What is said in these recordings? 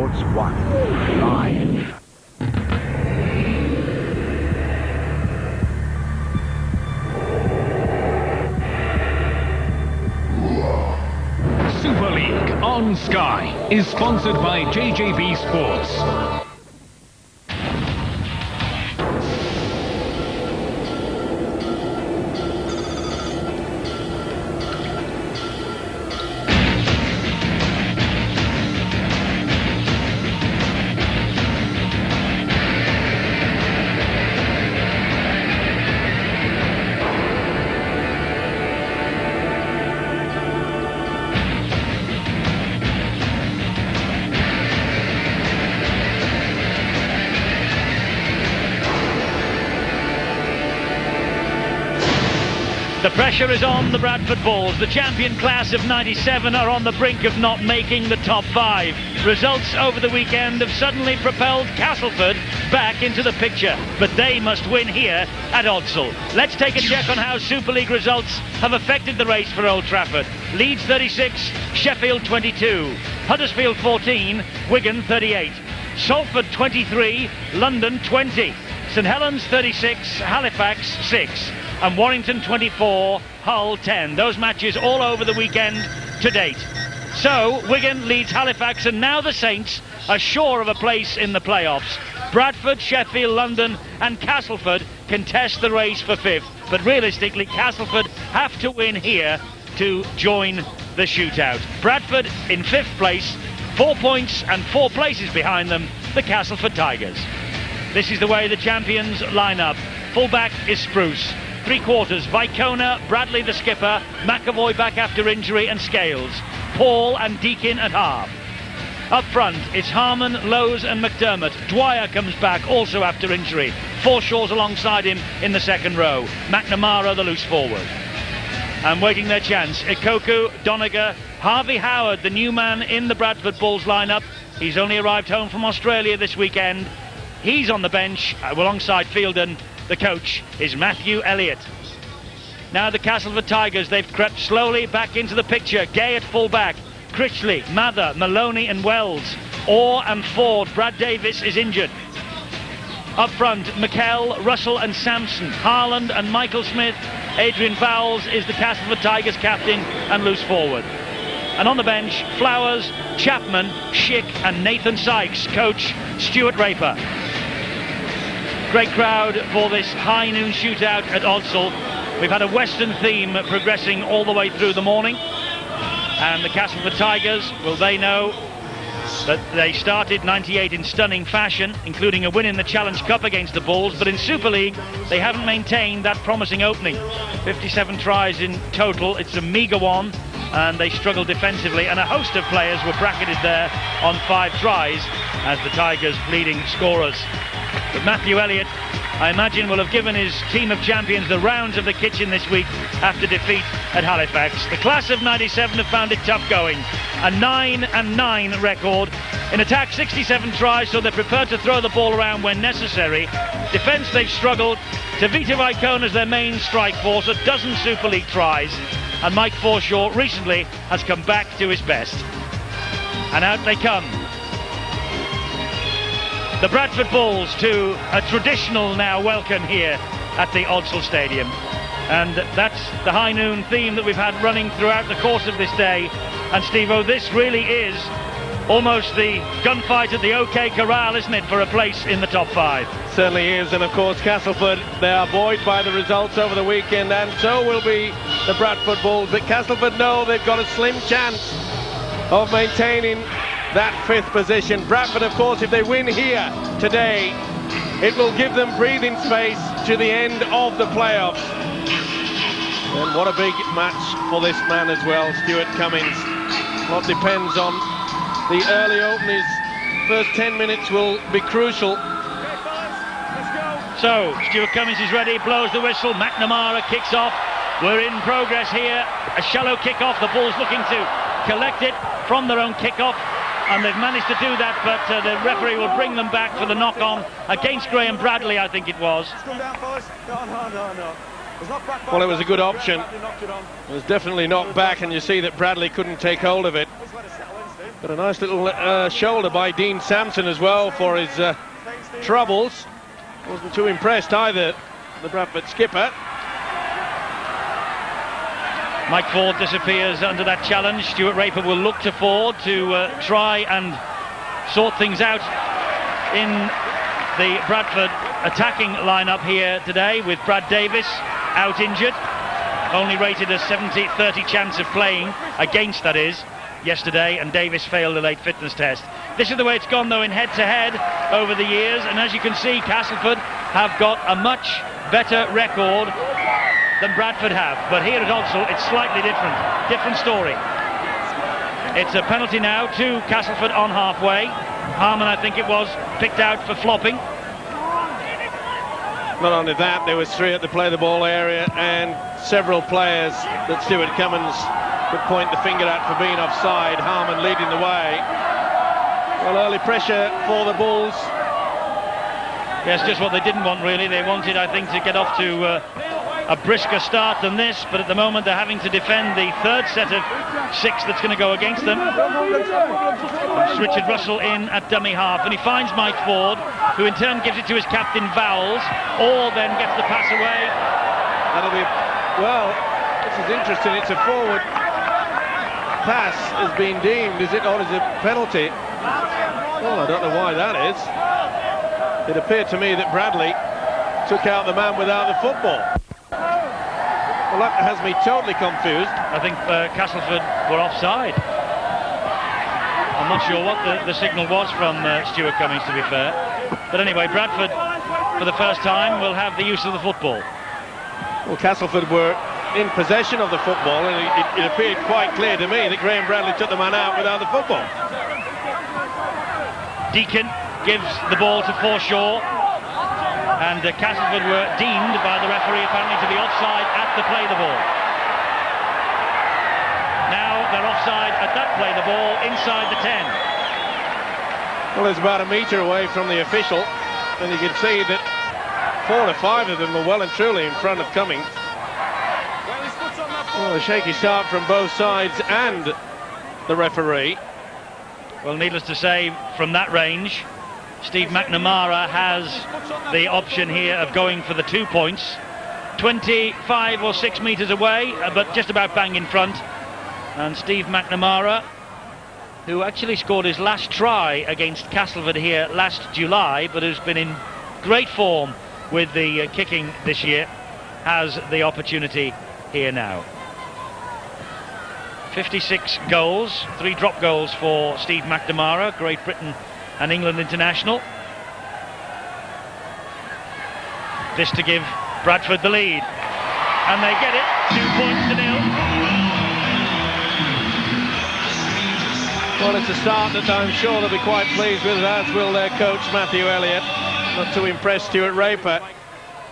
Sports 1 live. Super League on Sky is sponsored by JJB Sports. The pressure is on the Bradford Bulls. The champion class of '97 are on the brink of not making the top 5. Results over the weekend have suddenly propelled Castleford back into the picture, but they must win here at Odsal. Let's take a check on how Super League results have affected the race for Old Trafford. Leeds 36, Sheffield 22, Huddersfield 14, Wigan 38, Salford 23, London 20, St Helens 36, Halifax 6, and Warrington 24, Hull 10. Those matches all over the weekend to date. So Wigan leads Halifax, and now the Saints are sure of a place in the playoffs. Bradford, Sheffield, London and Castleford contest the race for 5th, but realistically Castleford have to win here to join the shootout. Bradford in 5th place, 4 points and 4 places behind them, the Castleford Tigers. This is the way the champions line up. Fullback is Spruce. 3/4, Vicona, Bradley the skipper, McAvoy back after injury and Scales, Paul and Deakin at half. Up front it's Harmon, Lowes and McDermott. Dwyer comes back also after injury. Forshaw's alongside him in the second row. McNamara the loose forward. And waiting their chance, Ikoku, Doniger, Harvey Howard, the new man in the Bradford Bulls lineup. He's only arrived home from Australia this weekend. He's on the bench alongside Fielden. The coach is Matthew Elliott. Now the Castleford Tigers, they've crept slowly back into the picture. Gay at full back, Critchley, Mather, Maloney and Wells. Orr and Ford. Brad Davis is injured. Up front, McKell, Russell and Sampson, Harland and Michael Smith. Adrian Bowles is the Castleford Tigers captain and loose forward. And on the bench, Flowers, Chapman, Schick and Nathan Sykes. Coach Stuart Raper. Great crowd for this high noon shootout at Odsal. We've had a Western theme progressing all the way through the morning. And the Castleford Tigers, well, they know that they started '98 in stunning fashion, including a win in the Challenge Cup against the Bulls, but in Super League they haven't maintained that promising opening. 57 tries in total, it's a meagre one, and they struggled defensively, and a host of players were bracketed there on 5 tries as the Tigers' leading scorers. But Matthew Elliott, I imagine, will have given his team of champions the rounds of the kitchen this week after defeat at Halifax. The class of '97 have found it tough going. A 9-9 record. In attack, 67 tries, so they're prepared to throw the ball around when necessary. Defence, they've struggled. Tavita Vicona is their main strike force, a dozen Super League tries. And Mike Forshaw recently has come back to his best. And out they come. The Bradford Bulls to a traditional now welcome here at the Odsal Stadium. And that's the high noon theme that we've had running throughout the course of this day. And Steve-O, this really is almost the gunfight at the OK Corral, isn't it, for a place in the top 5? Certainly is, and of course Castleford, they are buoyed by the results over the weekend, and so will be the Bradford Bulls. But Castleford know they've got a slim chance of maintaining that 5th position. Bradford, of course, if they win here today, it will give them breathing space to the end of the playoffs. And what a big match for this man as well, Stuart Cummins. What depends on the early openers. First 10 minutes will be crucial. So Stuart Cummins is ready, blows the whistle. McNamara kicks off. We're in progress here. A shallow kick-off. The Bulls looking to collect it from their own kick-off, and they've managed to do that, but the referee will bring them back for the knock-on against Graham Bradley, I think it was. Well, it was a good option. It was definitely knocked back, and you see that Bradley couldn't take hold of it. Got a nice little shoulder by Dean Sampson as well for his troubles. Wasn't too impressed either, the Bradford skipper. Mike Ford disappears under that challenge. Stuart Raper will look to Ford to try and sort things out in the Bradford attacking lineup here today, with Brad Davis out injured, only rated a 70-30 chance of playing against, that is, yesterday, and Davis failed the late fitness test. This is the way it's gone though in head-to-head over the years, and as you can see, Castleford have got a much better record than Bradford have, but here at Odsal it's slightly different story. It's a penalty now to Castleford on halfway. Harmon, I think it was, picked out for flopping. Not only that, there was 3 at the play the ball area, and several players that Stuart Cummins could point the finger at for being offside. Harmon leading the way. Well, early pressure for the Bulls. Yes, just what they didn't want really. They wanted, I think, to get off to a brisker start than this, but at the moment they're having to defend the third set of 6 that's going to go against them. It's Richard Russell in at dummy half, and he finds Mike Ford, who in turn gives it to his captain Vowles, or then gets the pass away. That'll be, well, this is interesting. It's a forward pass has been deemed, is it, or is it a penalty? Well, I don't know why that is. It appeared to me that Bradley took out the man without the football. Well, that has me totally confused. I think Castleford were offside. I'm not sure what the signal was from Stuart Cummins, to be fair. But anyway, Bradford, for the first time, will have the use of the football. Well, Castleford were in possession of the football, and it appeared quite clear to me that Graham Bradley took the man out without the football. Deacon gives the ball to Forshaw, and Castleford were deemed by the referee apparently to be offside at the play the ball. Now they're offside at that play the ball inside the 10. Well, it's about a metre away from the official, and you can see that 4 or 5 of them were well and truly in front of Cummings. Well, a shaky start from both sides and the referee. Well, needless to say, from that range, Steve McNamara has the option here of going for the 2 points. 25 or 6 metres away, but just about bang in front. And Steve McNamara, who actually scored his last try against Castleford here last July, but has been in great form with the kicking this year, has the opportunity here now. 56 goals, 3 drop goals for Steve McNamara, Great Britain and England international. This to give Bradford the lead, and they get it, 2-0. Well, it's a start that I'm sure they'll be quite pleased with, as will their coach Matthew Elliott. Not too impressed Stuart Raper.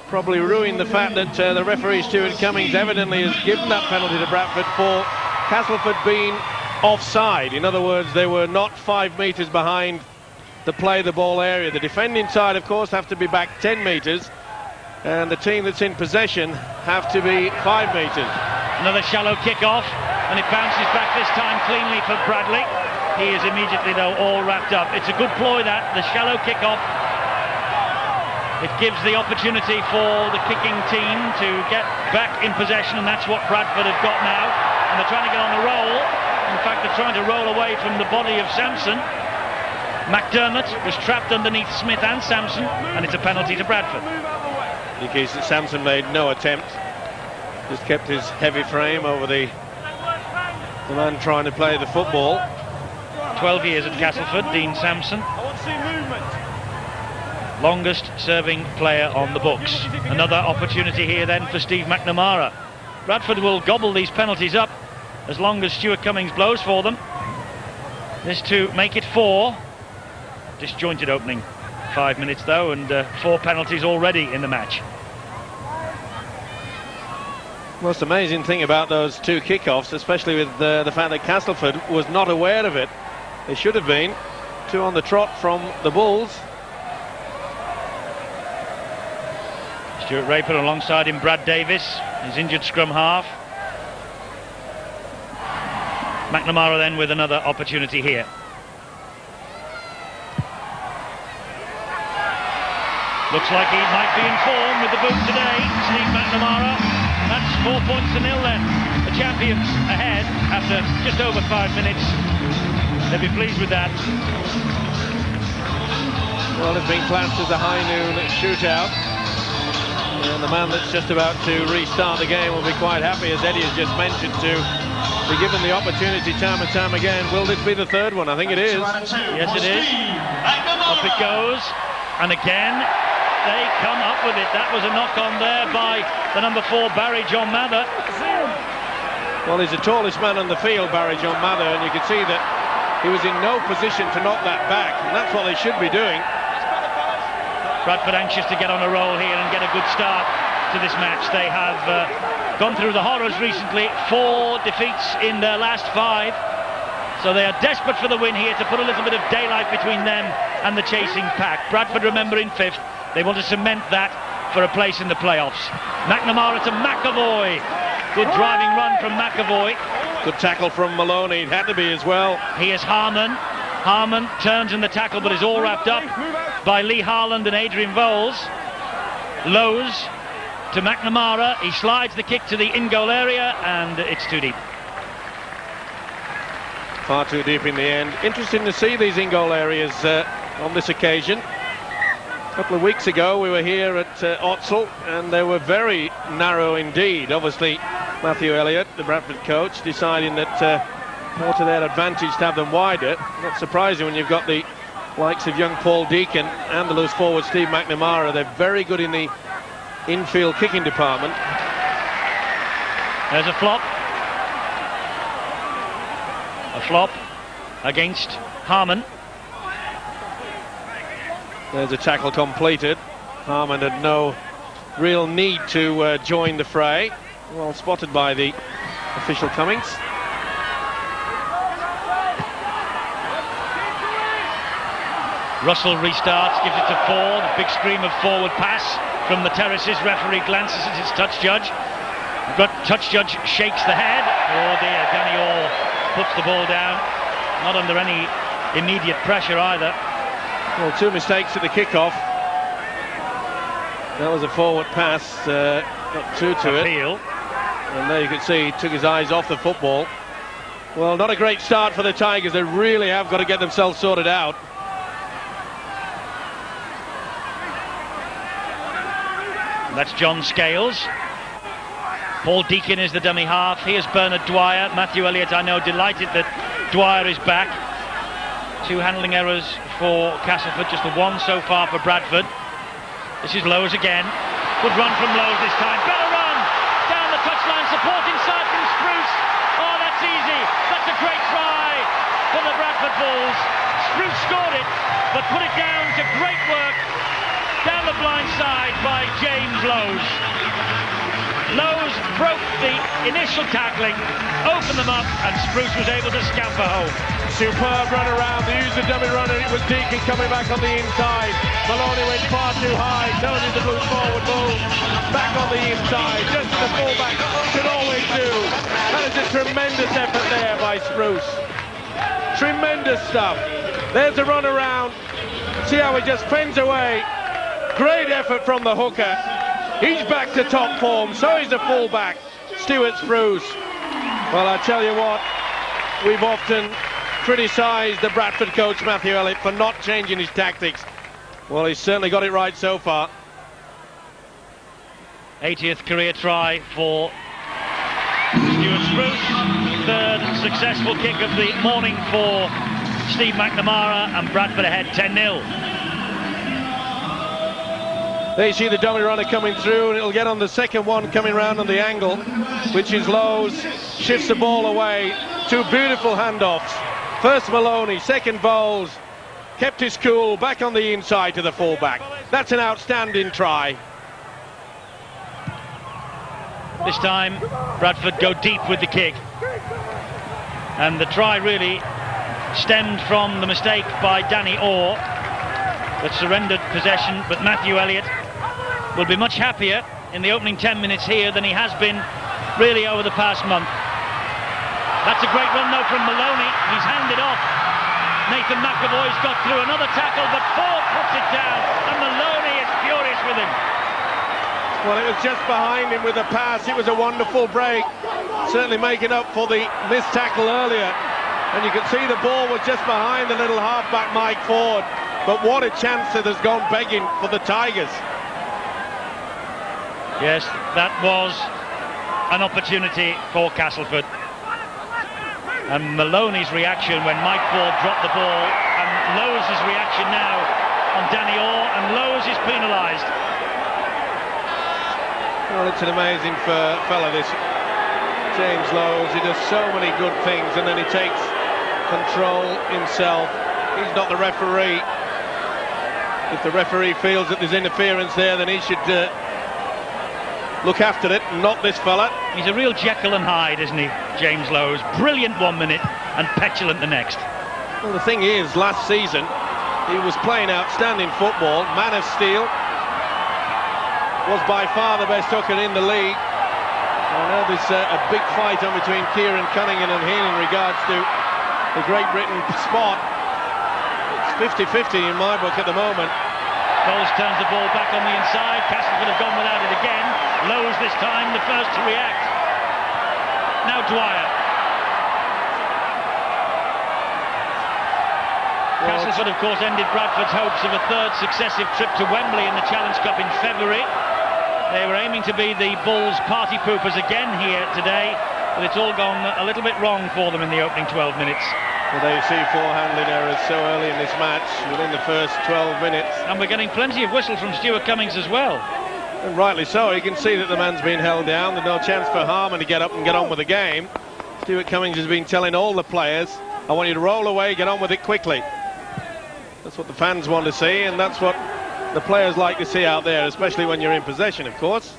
Probably ruined the fact that the referee Stuart Cummings evidently has given that penalty to Bradford for Castleford being offside. In other words, they were not 5 metres behind the play the ball area. The defending side, of course, have to be back 10 metres, and the team that's in possession have to be 5 metres. Another shallow kick-off, and it bounces back this time cleanly for Bradley. He is immediately, though, all wrapped up. It's a good ploy, that, the shallow kick-off. It gives the opportunity for the kicking team to get back in possession, and that's what Bradford have got now. And they're trying to get on the roll. In fact, they're trying to roll away from the body of Sampson. McDermott was trapped underneath Smith and Sampson, and it's a penalty to Bradford. In case that Sampson made no attempt, just kept his heavy frame over the man trying to play the football. 12 years at Castleford, Dean Sampson. Longest serving player on the books. Another opportunity here then for Steve McNamara. Bradford will gobble these penalties up as long as Stuart Cummings blows for them. This to make it 4. Disjointed opening 5 minutes though, and 4 penalties already in the match. Most amazing thing about those 2 kickoffs, especially with the fact that Castleford was not aware of it. They should have been. 2 on the trot from the Bulls. Stuart Raper alongside him, Brad Davis, his injured scrum half. McNamara then with another opportunity here. Looks like he might be in form with the boot today, Steve McNamara. That's 4 points to nil then. The champions ahead after just over 5 minutes. They'll be pleased with that. Well, it's been classed as a high noon shootout. And the man that's just about to restart the game will be quite happy, as Eddie has just mentioned, to be given the opportunity time and time again. Will this be the third one? I think it is. Yes, it is. Up it goes. And again, they come up with it. That was a knock-on there by the number 4, Barry John Mather. Well, he's the tallest man on the field, Barry John Mather, and you can see that he was in no position to knock that back, and that's what they should be doing. Bradford anxious to get on a roll here and get a good start to this match. They have gone through the horrors recently, 4 defeats in their last 5. So they are desperate for the win here to put a little bit of daylight between them and the chasing pack. Bradford, remember, in 5th. They want to cement that for a place in the playoffs. McNamara to McAvoy. Good driving run from McAvoy. Good tackle from Maloney. It had to be as well. Here's Harman. Harman turns in the tackle but is all wrapped up by Lee Harland and Adrian Voles. Lowe's to McNamara. He slides the kick to the in-goal area and it's too deep. Far too deep in the end. Interesting to see these in-goal areas on this occasion. A couple of weeks ago we were here at Otzel and they were very narrow indeed. Obviously Matthew Elliott, the Bradford coach, deciding that more to their advantage to have them wider. Not surprising when you've got the likes of young Paul Deacon and the loose forward Steve McNamara. They're very good in the infield kicking department. There's a flop. A flop against Harman. There's a tackle completed. Harman had no real need to join the fray. Well spotted by the official Cummings. Russell restarts, gives it to Ford. Big stream of forward pass from the terraces. Referee glances at his touch judge. Touch judge shakes the head. Oh dear, Danny Orr puts the ball down. Not under any immediate pressure either. Well, 2 mistakes at the kickoff. That was a forward pass, got 2 to Appeal. it. And there you can see he took his eyes off the football. Well, not a great start for the Tigers. They really have got to get themselves sorted out. That's John Scales. Paul Deacon is the dummy half. Here's Bernard Dwyer. Matthew Elliott, I know, delighted that Dwyer is back. 2 handling errors for Castleford, just the 1 so far for Bradford. This is Lowe's again. Good run from Lowe's this time. Better run! Down the touchline, support inside from Spruce. Oh, that's easy. That's a great try for the Bradford Bulls. Spruce scored it, but put it down to great work down the blind side by James Lowe's. Lowe's broke the initial tackling, opened them up, and Spruce was able to scamper home. Superb run around, they used the dummy runner, it was Deacon coming back on the inside. Maloney went far too high, Tony the blue forward ball, back on the inside, just as the fullback should always do. That is a tremendous effort there by Spruce. Tremendous stuff. There's a run around, see how he just fends away. Great effort from the hooker. He's back to top form, so is the fullback, Stuart Spruce. Well, I tell you what, we've often criticised the Bradford coach, Matthew Elliott, for not changing his tactics. Well, he's certainly got it right so far. 80th career try for Stuart Spruce. 3rd successful kick of the morning for Steve McNamara, and Bradford ahead 10-0. There you see the dummy runner coming through, and it'll get on the second one coming round on the angle, which is Lowe's, shifts the ball away. 2 beautiful handoffs. First Maloney, second Bowles, kept his cool, back on the inside to the fullback. That's an outstanding try. This time Bradford go deep with the kick, and the try really stemmed from the mistake by Danny Orr that surrendered possession, but Matthew Elliott will be much happier in the opening 10 minutes here than he has been really over the past month. That's a great run though from Maloney. He's handed off. Nathan McAvoy's got through another tackle, but Ford puts it down, and Maloney is furious with him. Well, it was just behind him with a pass. It was a wonderful break, certainly making up for the missed tackle earlier. And you can see the ball was just behind the little halfback Mike Ford. But what a chance that has gone begging for the Tigers. Yes, that was an opportunity for Castleford. And Maloney's reaction when Mike Ford dropped the ball, and Lowe's reaction now on Danny Orr, and Lowe's is penalised. Well, it's an amazing fella, this James Lowe's. He does so many good things, and then he takes control himself. He's not the referee. If the referee feels that there's interference there, then he should look after it, not this fella. He's a real Jekyll and Hyde, isn't he, James Lowe's? Brilliant 1 minute and petulant the next. Well, the thing is, last season he was playing outstanding football, man of steel, was by far the best hooker in the league. I know there's a big fight on between Kieran Cunningham and him in regards to the Great Britain spot. It's 50-50 in my book at the moment. Bowles turns the ball back on the inside. Castleford have gone without it again. Lowe's this time the first to react. Now Dwyer. Castleford of course ended Bradford's hopes of a third successive trip to Wembley in the Challenge Cup in February. They were aiming to be the Bulls party poopers again here today, but it's all gone a little bit wrong for them in the opening 12 minutes. Well, they see 4 handling errors so early in this match, within the first 12 minutes. And we're getting plenty of whistle from Stuart Cummings as well. And rightly so. You can see that the man's been held down. There's no chance for Harmon to get up and get on with the game. Stuart Cummings has been telling all the players, I want you to roll away, get on with it quickly. That's what the fans want to see, and that's what the players like to see out there, especially when you're in possession, of course.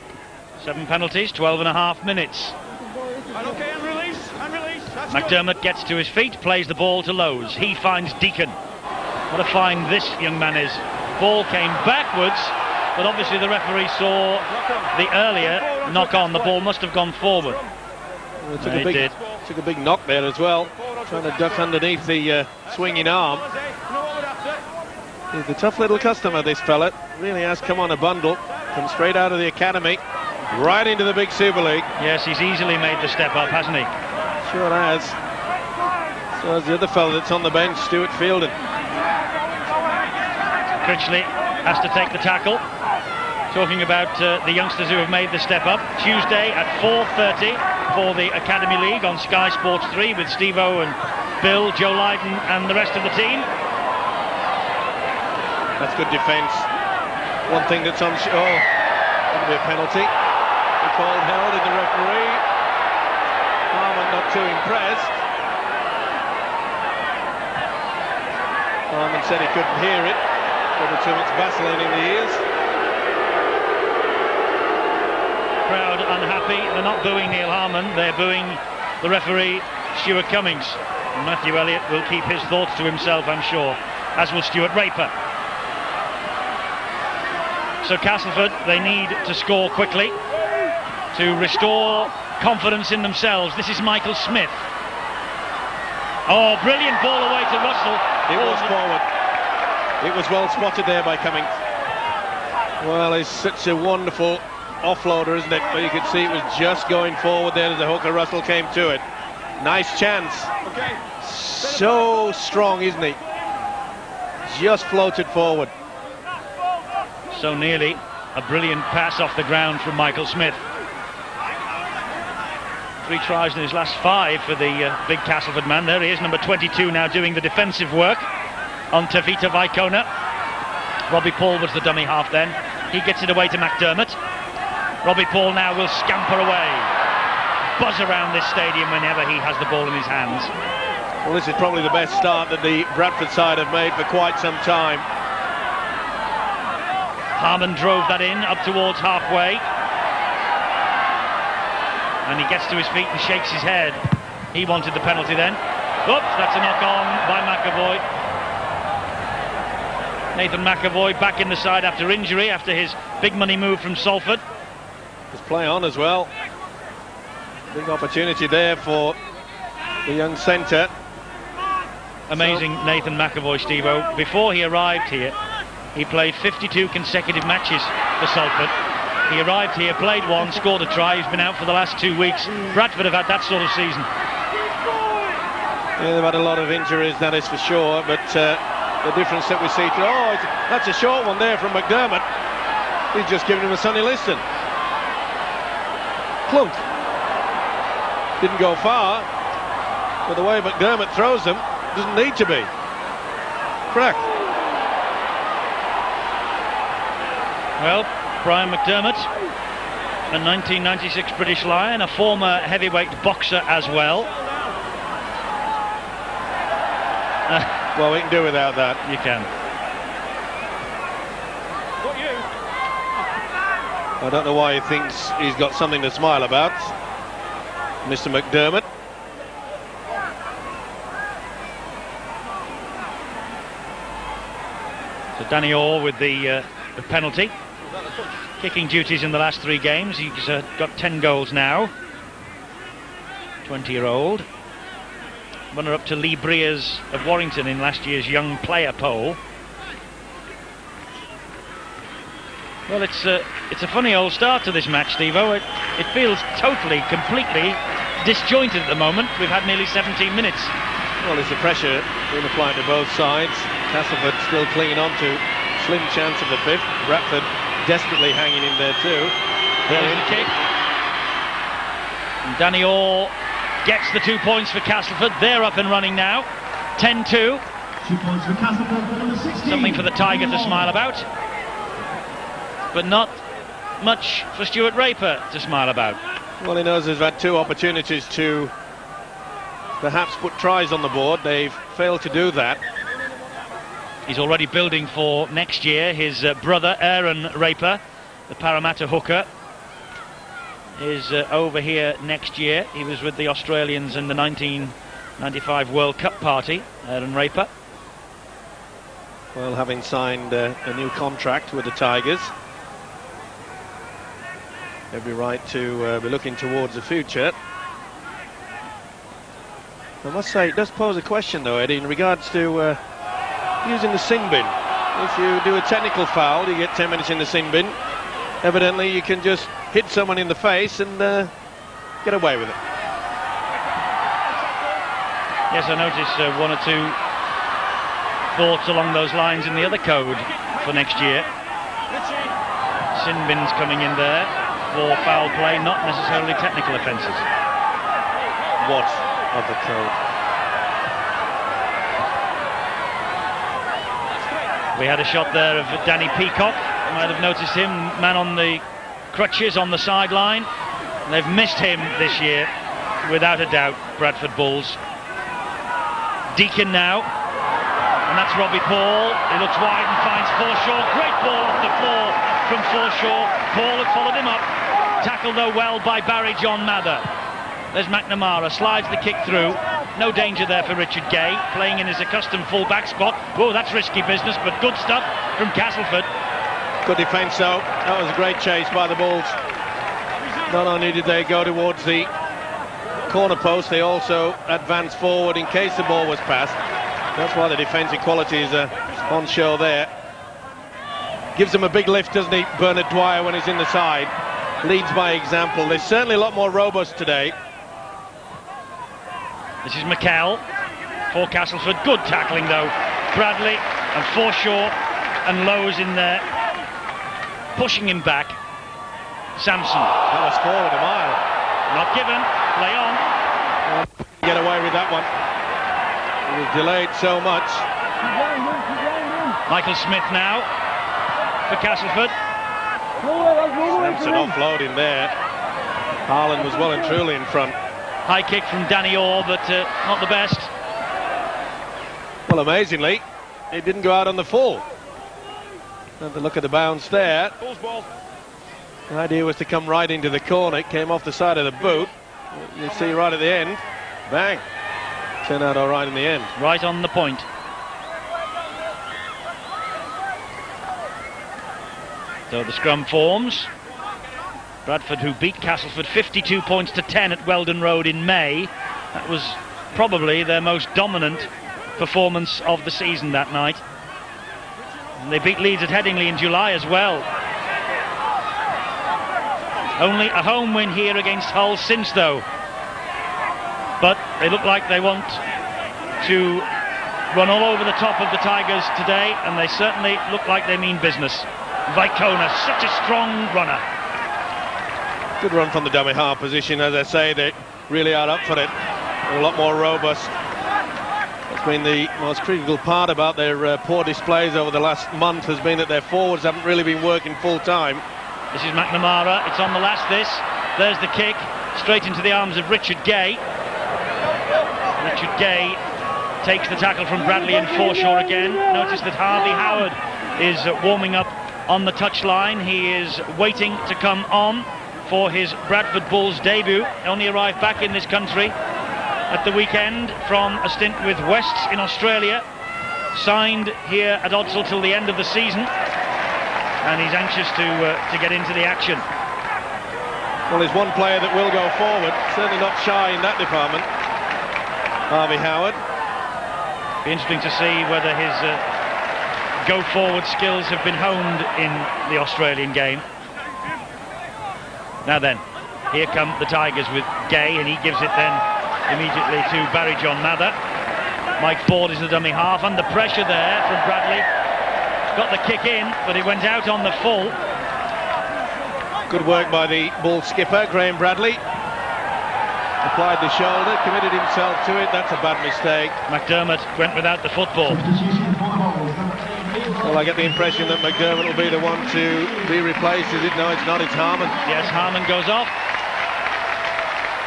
7 penalties, 12.5 minutes. Okay, and release. McDermott gets to his feet, plays the ball to Lowe's. He finds Deacon. What a find this young man is. Ball came backwards, but obviously the referee saw the earlier knock on. The ball must have gone forward. Well, took a big knock there as well, trying to duck underneath the swinging arm. He's a tough little customer, this fella. Really has come on a bundle, come straight out of the academy, right into the big Super League. Yes, he's easily made the step up, hasn't he? Sure has. So has the other fella that's on the bench, Stuart Fielden. Critchley has to take the tackle. Talking about the youngsters who have made the step up. Tuesday at 4:30 for the Academy League on Sky Sports 3 with Steve-O and Bill, Joe Lydon and the rest of the team. That's good defence. One thing that's on... Oh, that'll be a penalty. The call held in the referee. Harmon not too impressed. Harmon said he couldn't hear it. Probably too much Vaseline in the ears. Crowd unhappy. They're not booing Neil Harmon. They're booing the referee, Stuart Cummings. And Matthew Elliott will keep his thoughts to himself, I'm sure, as will Stuart Raper. So Castleford, they need to score quickly to restore confidence in themselves. This is Michael Smith. Oh, brilliant ball away to Russell. It was forward. It was well spotted there by Cummings. Well, he's such a wonderful offloader, isn't it? But you could see it was just going forward there as the hooker Russell came to it. Nice chance. So strong, isn't he? Just floated forward. So nearly a brilliant pass off the ground from Michael Smith. 3 tries in his last 5 for the big Castleford man. There he is, number 22, now doing the defensive work on Tavita Vaikona. Robbie Paul was the dummy half then. He gets it away to McDermott. Robbie Paul now will scamper away. Buzz around this stadium whenever he has the ball in his hands. Well, this is probably the best start that the Bradford side have made for quite some time. Harmon drove that in up towards halfway. And he gets to his feet and shakes his head. He wanted the penalty then. Oops, that's a knock on by McAvoy. Nathan McAvoy back in the side after injury, after his big money move from Salford. Just play on as well. Big opportunity there for the young centre. Amazing Nathan McAvoy, Steve-O. Before he arrived here, he played 52 consecutive matches for Salford. He arrived here, played one, scored a try. He's been out for the last 2 weeks. Bradford have had that sort of season. Yeah, they've had a lot of injuries, that is for sure, but the difference that we see through... Oh, that's a short one there from McDermott. He's just given him a Sonny Liston. Clunk. Didn't go far, but the way McDermott throws them, doesn't need to be. Crack. Well, Brian McDermott, a 1996 British Lion, a former heavyweight boxer as well. Well, we can do without that. You can. I don't know why he thinks he's got something to smile about, Mr. McDermott. So Danny Orr with the penalty. Kicking duties in the last 3 games. He's got 10 goals now. 20-year-old. Runner-up to Lee Breers of Warrington in last year's Young Player poll. Well, it's a funny old start to this match, Steve-O. It feels totally, completely disjointed at the moment. We've had nearly 17 minutes. Well, there's the pressure being applied to both sides. Castleford still clinging on to slim chance of the 5th. Bradford desperately hanging in there too. There's the kick. And Danny Orr gets the 2 points for Castleford. They're up and running now. 10-2. 2 points for Castleford for number 16. Something for the Tiger to smile about. But not much for Stuart Raper to smile about. Well, he knows he's had 2 opportunities to perhaps put tries on the board. They've failed to do that. He's already building for next year. His brother, Aaron Raper, the Parramatta hooker, is over here next year. He was with the Australians in the 1995 World Cup party, Aaron Raper. Well, having signed a new contract with the Tigers, every right to be looking towards the future. I must say, it does pose a question though, Eddie, in regards to using the sin bin. If you do a technical foul, you get 10 minutes in the sin bin. Evidently you can just hit someone in the face and get away with it. Yes, I noticed 1 or 2 thoughts along those lines in the other code for next year. Sin bins coming in there for foul play, not necessarily technical offences. What of the code? We had a shot there of Danny Peacock. You might have noticed him, man on the crutches on the sideline. They've missed him this year, without a doubt, Bradford Bulls. Deacon now, and that's Robbie Paul. He looks wide and finds Forshaw. Great ball off the floor from Forshaw. Paul had followed him up. Tackled though well by Barry John Mather. There's McNamara, slides the kick through. No danger there for Richard Gay, playing in his accustomed full-back spot. Oh, that's risky business, but good stuff from Castleford. Good defence though. That was a great chase by the Bulls. Not only did they go towards the corner post, they also advanced forward in case the ball was passed. That's why the defensive qualities are on show there. Gives them a big lift, doesn't he, Bernard Dwyer, when he's in the side. Leads by example. They're certainly a lot more robust today. This is McKell for Castleford. Good tackling though. Bradley and Forshaw and Lowe's in there, pushing him back. Samson. That was forward a mile. Not given. Play on. Get away with that one. He was delayed so much. Michael Smith now for Castleford. Samson offloading there. Harlan was well and truly in front. High kick from Danny Orr, but not the best. Well, amazingly, it didn't go out on the full. And the look at the bounce there. The idea was to come right into the corner. It came off the side of the boot. You see right at the end. Bang. Turned out all right in the end. Right on the point. So the scrum forms. Bradford, who beat Castleford 52 points to 10 at Weldon Road in May. That was probably their most dominant performance of the season that night. And they beat Leeds at Headingley in July as well. Only a home win here against Hull since, though. But they look like they want to run all over the top of the Tigers today, and they certainly look like they mean business. Vicona, such a strong runner. Good run from the dummy half position. As I say, they really are up for it. They're a lot more robust. That's been the most critical part about their poor displays over the last month, has been that their forwards haven't really been working full time. This is McNamara, it's on the last this. There's the kick, straight into the arms of Richard Gay. Richard Gay takes the tackle from Bradley and Forshaw again. Notice that Harvey Howard is warming up on the touchline. He is waiting to come on for his Bradford Bulls debut. Only arrived back in this country at the weekend from a stint with Wests in Australia. Signed here at Odsal till the end of the season, and he's anxious to get into the action. Well, there's one player that will go forward, certainly not shy in that department. Harvey Howard. Be interesting to see whether his go-forward skills have been honed in the Australian game. Now then, here come the Tigers with Gay, and he gives it then immediately to Barry John Mather. Mike Ford is the dummy half, under pressure there from Bradley. Got the kick in, but it went out on the full. Good work by the Bull skipper, Graham Bradley. Applied the shoulder, committed himself to it. That's a bad mistake. McDermott went without the football. Well, I get the impression that McDermott will be the one to be replaced. Is it? No, it's not. It's Harmon. Yes, Harmon goes off.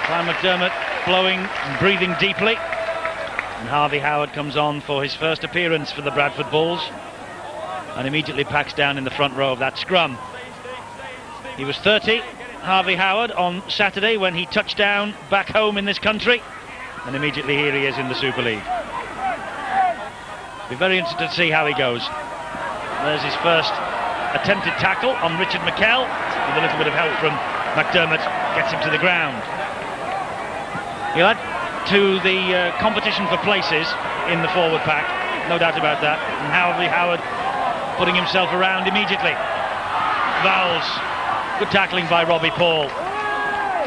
Brian McDermott blowing and breathing deeply. And Harvey Howard comes on for his first appearance for the Bradford Bulls, and immediately packs down in the front row of that scrum. He was 30, Harvey Howard, on Saturday when he touched down back home in this country, and immediately here he is in the Super League. Be very interested to see how he goes. There's his first attempted tackle on Richard McKell, with a little bit of help from McDermott, gets him to the ground. He'll add to the competition for places in the forward pack, no doubt about that. And Harvey Howard putting himself around immediately. Vowles, good tackling by Robbie Paul.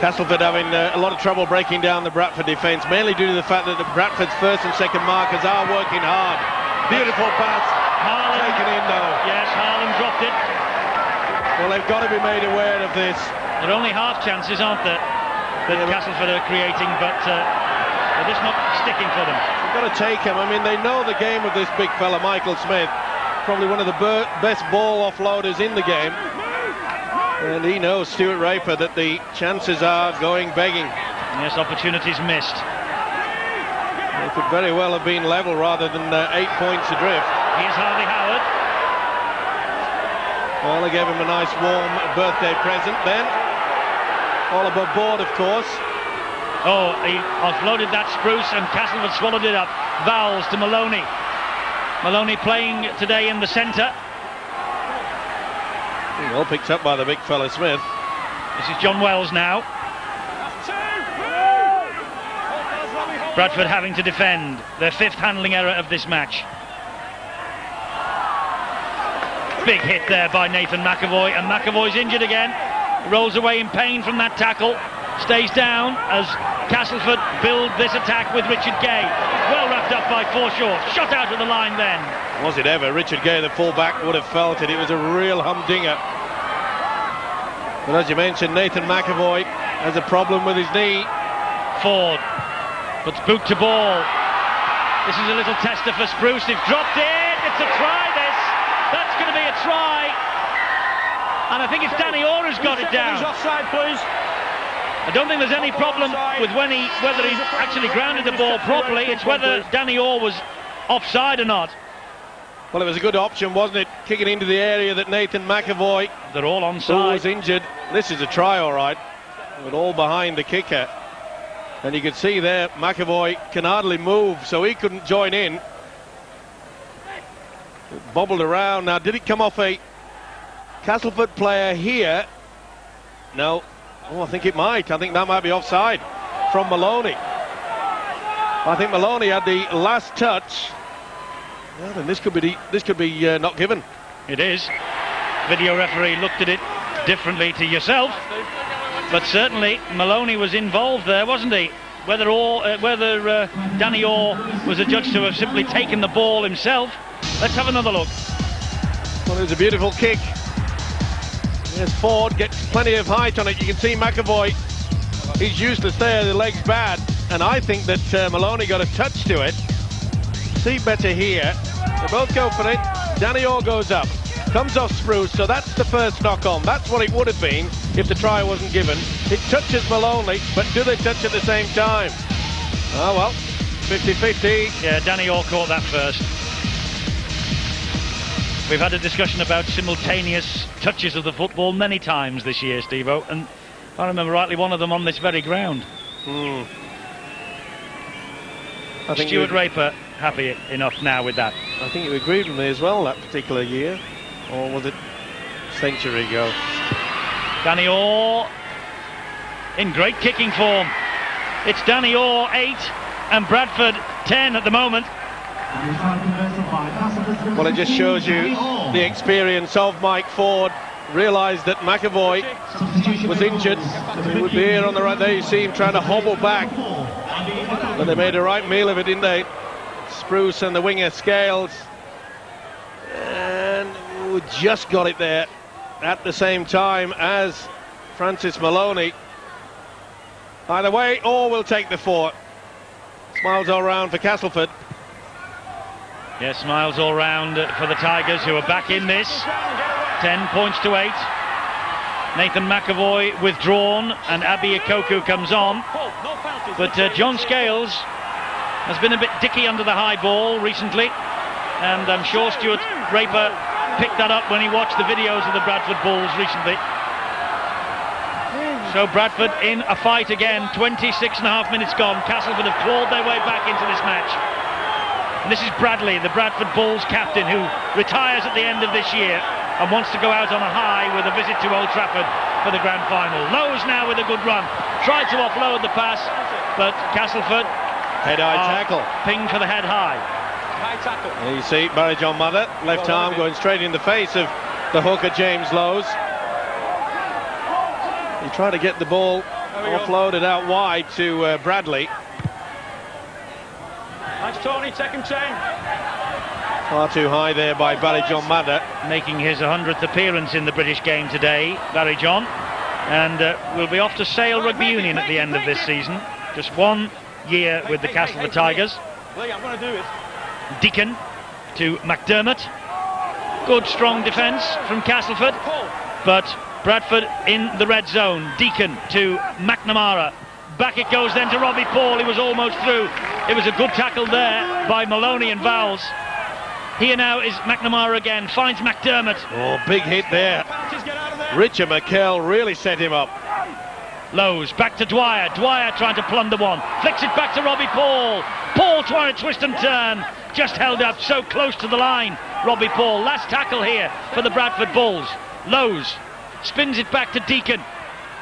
Castleford having a lot of trouble breaking down the Bradford defence, mainly due to the fact that the Bradford's first and second markers are working hard. Beautiful pass, Harlan, taken in though. Yes, Harlan dropped it. Well, they've got to be made aware of this. There are only half chances, aren't there, that Castleford are creating, but they're just not sticking for them. They've got to take him. I mean, they know the game of this big fella, Michael Smith. Probably one of the best ball offloaders in the game. And he knows, Stuart Raper, that the chances are going begging. Yes, opportunities missed. They could very well have been level rather than 8 points adrift. Here's Harvey Howard. Well, they gave him a nice warm birthday present then. All above board, of course. Oh, he offloaded that spruce and Castleford swallowed it up. Vowles to Maloney. Maloney playing today in the centre. Well picked up by the big fella Smith. This is John Wells now. Bradford having to defend, their fifth handling error of this match. Big hit there by Nathan McAvoy, and McAvoy's injured again. Rolls away in pain from that tackle. Stays down as Castleford build this attack with Richard Gay. Well wrapped up by Forshaw. Shot out of the line then. Was it ever? Richard Gay, the full-back, would have felt it. It was a real humdinger. But as you mentioned, Nathan McAvoy has a problem with his knee. Ford puts boot to ball. This is a little tester for Spruce. They've dropped it. It's a try, this. That's going to be a try. And I think it's Danny Orr who's got it down. Who's offside, please? I don't think there's any problem with whether he actually grounded the ball properly. It's whether Danny Orr was offside or not. Well, it was a good option, wasn't it? Kicking into the area that Nathan McAvoy, they're all who onside, was injured. This is a try, all right, but all behind the kicker. And you can see there, McAvoy can hardly move, so he couldn't join in. It bobbled around. Now, did it come off a Castleford player here? No. Oh, I think it might. I think that might be offside from Maloney. I think Maloney had the last touch. Well, then this could be not given. It is. Video referee looked at it differently to yourself, but certainly Maloney was involved there, wasn't he? Whether Danny Orr was adjudged to have simply taken the ball himself. Let's have another look. Well, it was a beautiful kick. Yes, Ford gets plenty of height on it. You can see McAvoy, he's useless there, the leg's bad, and I think that Maloney got a touch to it. See better here. They both go for it. Danny Orr goes up, comes off Spruce, so that's the first knock on. That's what it would have been if the try wasn't given. It touches Maloney, but do they touch at the same time? Oh well, 50-50. Yeah, Danny Orr caught that first. We've had a discussion about simultaneous touches of the football many times this year, Steve-O, and if I remember rightly, one of them on this very ground. I think Stuart Raper happy enough now with that. I think you agreed with me as well that particular year, or was it a century ago? Danny Orr in great kicking form. It's Danny Orr 8 and Bradford 10 at the moment. Well, it just shows you the experience of Mike Ford. Realised that McAvoy was injured. He would be here on the right. There you see him trying to hobble back, but they made a right meal of it, didn't they? Spruce and the winger Scales, and we just got it there at the same time as Francis Maloney. Either way, Orr will take the fort. Smiles all round for Castleford. Yes, smiles all round for the Tigers, who are back in this. 10 points to 8. Nathan McAvoy withdrawn and Abi Ikoku comes on. But John Scales has been a bit dicky under the high ball recently, and I'm sure Stuart Raper picked that up when he watched the videos of the Bradford Bulls recently. So Bradford in a fight again. 26.5 minutes gone. Castleford have clawed their way back into this match. And this is Bradley, the Bradford Bulls captain, who retires at the end of this year and wants to go out on a high with a visit to Old Trafford for the grand final. Lowe's now with a good run. Tried to offload the pass, but Castleford Head-high tackle. Pinged for the head high. High tackle. And you see Barry John Mather, left arm going straight in the face of the hooker James Lowe's. He tried to get the ball offloaded out wide to Bradley. Nice Tony, second 10. Far too high there by Barry John Mather. Making his 100th appearance in the British game today, Barry John. And we'll be off to Sale Rugby Union at the end of this season. Just 1 year with the Castleford Tigers. Lee, I'm going to do it. Deacon to McDermott. Good strong defence from Castleford, but Bradford in the red zone. Deacon to McNamara. Back it goes then to Robbie Paul. He was almost through. It was a good tackle there by Maloney and Vowles. Here now is McNamara again, finds McDermott. Oh, big hit there. Richard McKell really set him up. Lowe's back to Dwyer. Dwyer trying to plunder one. Flicks it back to Robbie Paul. Paul trying to twist and turn. Just held up so close to the line. Robbie Paul, last tackle here for the Bradford Bulls. Lowe's spins it back to Deacon.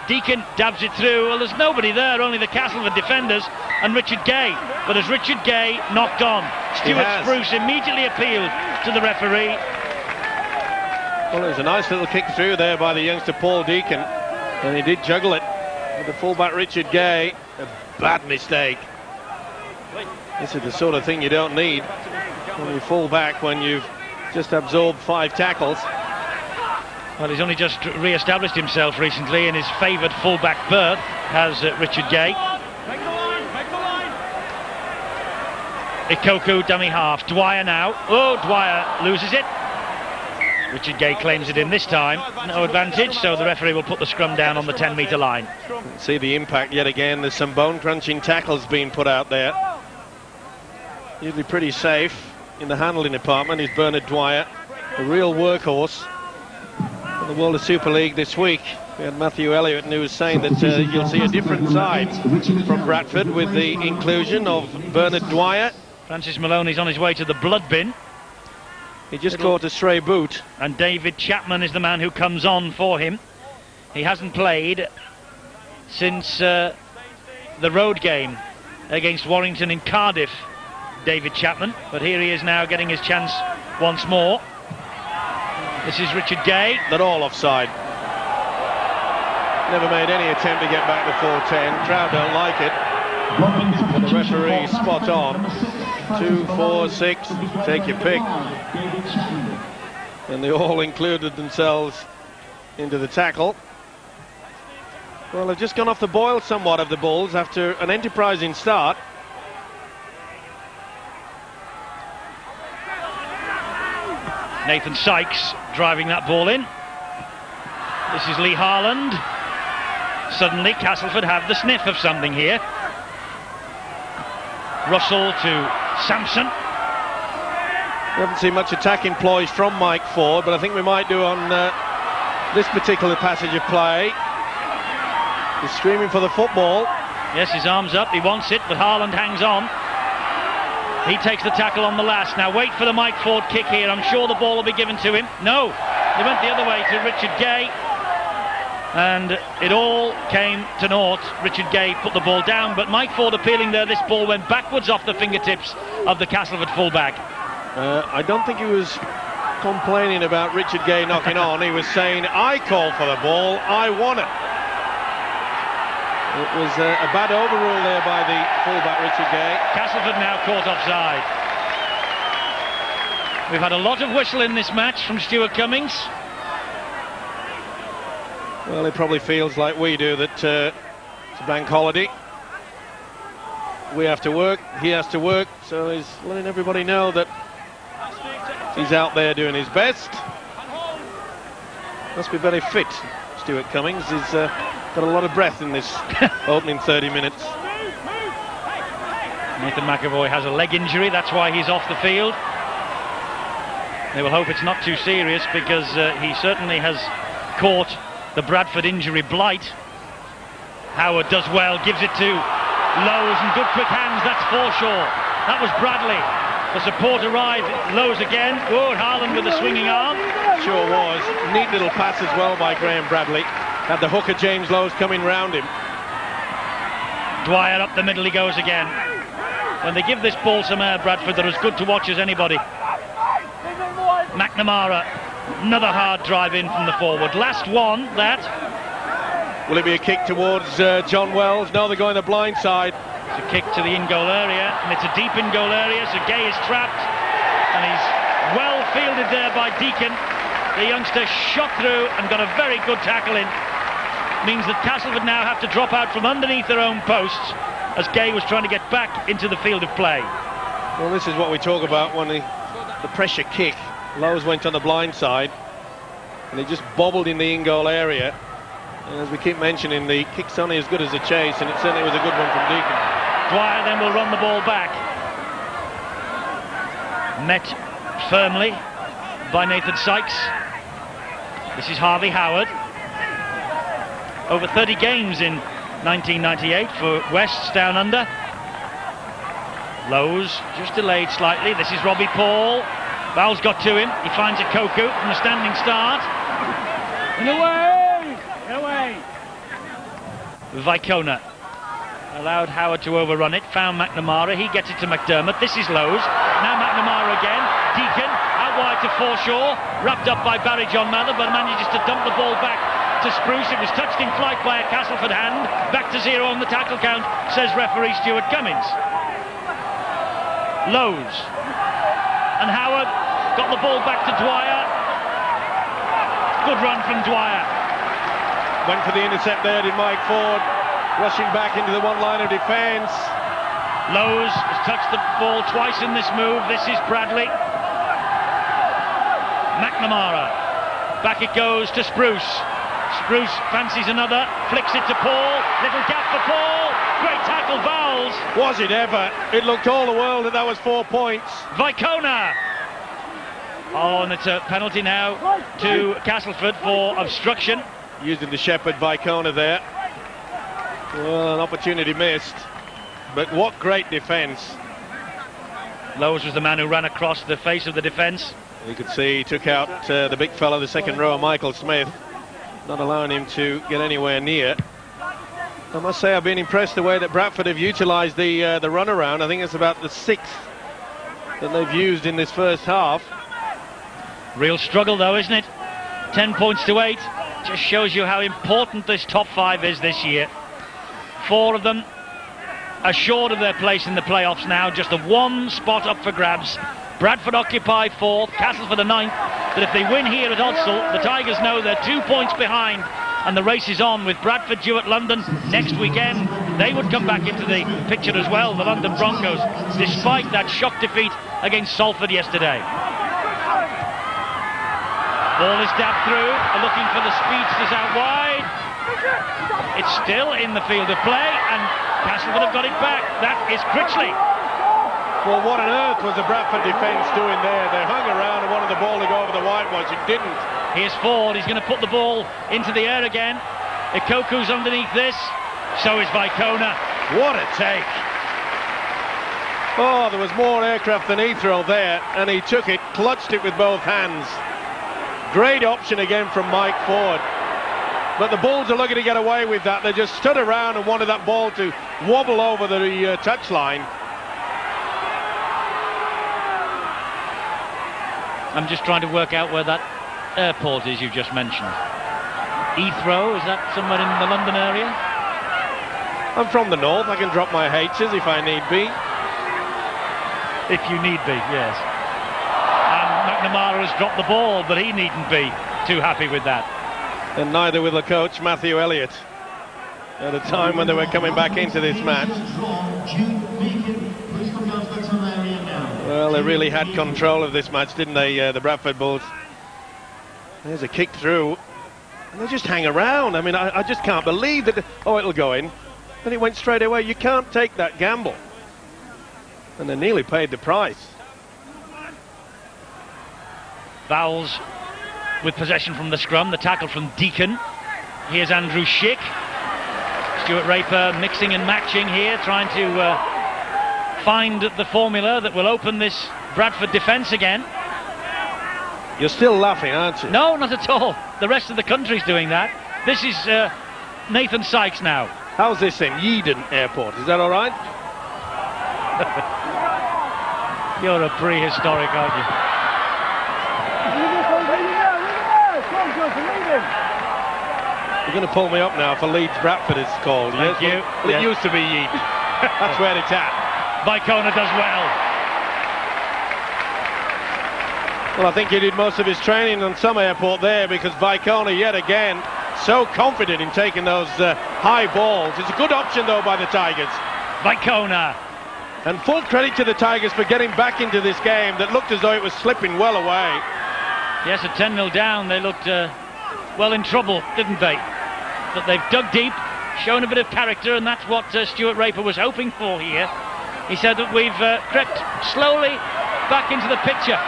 Deacon dabs it through. Well, there's nobody there, only the Castleford defenders and Richard Gay. But as Richard Gay knocked on, Stuart Spruce immediately appealed to the referee. Well, it was a nice little kick through there by the youngster Paul Deacon, and he did juggle it with the fullback Richard Gay. A bad mistake. This is the sort of thing you don't need when you fall back when you've just absorbed 5 tackles. Well, he's only just re-established himself recently in his favoured fullback berth, has Richard Gay. Make the line, make the line. Ikoku, dummy half. Dwyer now. Oh, Dwyer loses it. Richard Gay claims it in this time. No advantage, so the referee will put the scrum down on the 10-metre line. See the impact yet again. There's some bone-crunching tackles being put out there. Usually pretty safe in the handling department is Bernard Dwyer, a real workhorse. In the World of Super League this week, we had Matthew Elliott, who was saying that you'll see a different side from Bradford with the inclusion of Bernard Dwyer. Francis Maloney's on his way to the blood bin. He just caught a stray boot. And David Chapman is the man who comes on for him. He hasn't played since the road game against Warrington in Cardiff, David Chapman, but here he is now getting his chance once more. This is Richard Gay. They're all offside. Never made any attempt to get back to 4-10. Crowd don't like it. But the referee spot on. 2, 4, 6, take your pick. And they all included themselves into the tackle. Well, they've just gone off the boil somewhat of the Bulls after an enterprising start. Nathan Sykes driving that ball in. This is Lee Harland. Suddenly Castleford have the sniff of something here. Russell to Sampson. We haven't seen much attacking ploys from Mike Ford, but I think we might do on this particular passage of play. He's screaming for the football. Yes, his arm's up, he wants it, but Harland hangs on. He takes the tackle on the last. Now wait for the Mike Ford kick here. I'm sure the ball will be given to him. No, they went the other way to Richard Gay. And it all came to naught. Richard Gay put the ball down, but Mike Ford appealing there. This ball went backwards off the fingertips of the Castleford fullback. I don't think he was complaining about Richard Gay knocking on. He was saying, I call for the ball, I want it. It was a bad overrule there by the fullback Richard Gay. Castleford now caught offside. We've had a lot of whistle in this match from Stuart Cummings. Well, he probably feels like we do that it's a bank holiday. We have to work, he has to work, so he's letting everybody know that he's out there doing his best. Must be very fit, Stuart Cummings. He's got a lot of breath in this opening 30 minutes. Nathan McAvoy has a leg injury, that's why he's off the field. They will hope it's not too serious, because he certainly has caught the Bradford injury blight. Howard does well, gives it to Lowe's, and good quick hands. That's Forshaw. That was Bradley. The support arrived. Lowe's again. Good. Harland with the swinging arm. Sure was. Neat little pass as well by Graham Bradley. Had the hooker James Lowe's coming round him. Dwyer up the middle he goes again. When they give this ball some air, Bradford, they're as good to watch as anybody. McNamara. Another hard drive in from the forward. Last one, that. Will it be a kick towards John Wells? No, they're going the blind side. It's a kick to the in-goal area, and it's a deep in-goal area, so Gay is trapped, and he's well fielded there by Deacon. The youngster shot through and got a very good tackle in. Means that Castleford now have to drop out from underneath their own posts as Gay was trying to get back into the field of play. Well, this is what we talk about when the pressure kick. Lowe's went on the blind side and he just bobbled in the in-goal area. And as we keep mentioning, the kick's only as good as the chase, and it certainly was a good one from Deacon. Dwyer then will run the ball back. Met firmly by Nathan Sykes. This is Harvey Howard. Over 30 games in 1998 for Wests down under. Lowe's just delayed slightly. This is Robbie Paul. Val's got to him. He finds a Koku from a standing start. And away! Away! Vicona allowed Howard to overrun it. Found McNamara. He gets it to McDermott. This is Lowe's. Now McNamara again. Deacon out wide to Forshaw. Wrapped up by Barry John Mather, but manages to dump the ball back to Spruce. It was touched in flight by a Castleford hand. Back to 0 on the tackle count, says referee Stuart Cummings. Lowe's. And Howard got the ball back to Dwyer. Good run from Dwyer. Went for the intercept there, did Mike Ford. Rushing back into the one line of defence. Lowe's has touched the ball twice in this move. This is Bradley. McNamara. Back it goes to Spruce. Spruce fancies another. Flicks it to Paul. Little gap for Paul. Great tackle, Vowles. Was it ever? It looked all the world that was 4 points. Vicona. Oh, and it's a penalty now to Castleford for obstruction. Using the Shepherd Vicona there. Well, an opportunity missed. But what great defence. Lowe's was the man who ran across the face of the defence. You could see he took out the big fella, the second row, Michael Smith, not allowing him to get anywhere near. I must say I've been impressed the way that Bradford have utilised the runaround. I think it's about the 6th that they've used in this first half. Real struggle though, isn't it? 10 points to 8. Just shows you how important this top 5 is this year. 4 of them assured of their place in the playoffs now. Just the one spot up for grabs. Bradford occupy 4th, Castleford are 9th. But if they win here at Odsal, the Tigers know they're 2 points behind. And the race is on with Bradford due at London next weekend. They would come back into the picture as well, the London Broncos, despite that shock defeat against Salford yesterday. Ball is dabbed through, looking for the speedsters out wide. It's still in the field of play, and Castleford have got it back. That is Critchley. Well, what on earth was the Bradford defence doing there? They hung around and wanted the ball to go over the whitewash. It didn't. Here's Ford. He's going to put the ball into the air again. Ikoku's underneath this. So is Vicona. What a take. Oh, there was more aircraft than Heathrow there, and he took it, clutched it with both hands. Great option again from Mike Ford. But the Bulls are lucky to get away with that. They just stood around and wanted that ball to wobble over the touchline. I'm just trying to work out where that airport is you just mentioned. Heathrow, is that somewhere in the London area? I'm from the north. I can drop my H's if I need be. If you need be, yes. And McNamara has dropped the ball, but he needn't be too happy with that. And neither will the coach, Matthew Elliott, at a time when they were coming back into this match. Well, they really had control of this match, didn't they, the Bradford Bulls? There's a kick through, and they just hang around. I mean, I just can't believe that. Oh, it'll go in. And it went straight away. You can't take that gamble. And they nearly paid the price. Vowles with possession from the scrum, the tackle from Deacon. Here's Andrew Schick. Stuart Raper mixing and matching here, trying to find the formula that will open this Bradford defence again. You're still laughing, aren't you? No, not at all. The rest of the country's doing that. This is Nathan Sykes now. How's this in Yeadon Airport? Is that all right? You're a prehistoric, aren't you? You're going to pull me up now for Leeds Bradford, it's called. Thank you. Well, it used to be Yeadon. That's where it's at. Vicona does well. Well, I think he did most of his training on some airport there, because Vicona yet again so confident in taking those high balls. It's a good option though by the Tigers. Vicona. And full credit to the Tigers for getting back into this game that looked as though it was slipping well away. Yes, at 10-0 down, they looked well in trouble, didn't they? But they've dug deep, shown a bit of character, and that's what Stuart Raper was hoping for here. He said that we've crept slowly back into the picture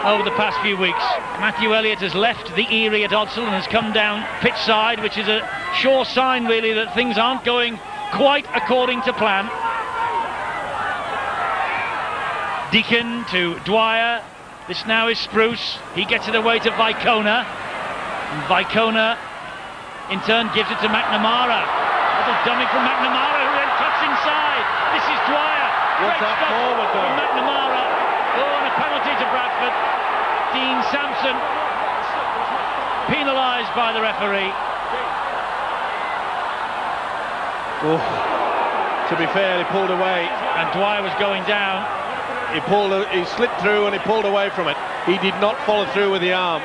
over the past few weeks. Matthew Elliott has left the Erie at Odsal and has come down pitch side, which is a sure sign really that things aren't going quite according to plan. Deacon to Dwyer. This now is Spruce. He gets it away to Vicona. And Vicona in turn gives it to McNamara. A little dummy from McNamara, who then cuts inside. This is Dwyer. What's that forward though? McNamara. Oh, and a penalty to Bradford. Dean Sampson penalised by the referee. Oh, to be fair, he pulled away. And Dwyer was going down. He slipped through and he pulled away from it. He did not follow through with the arm.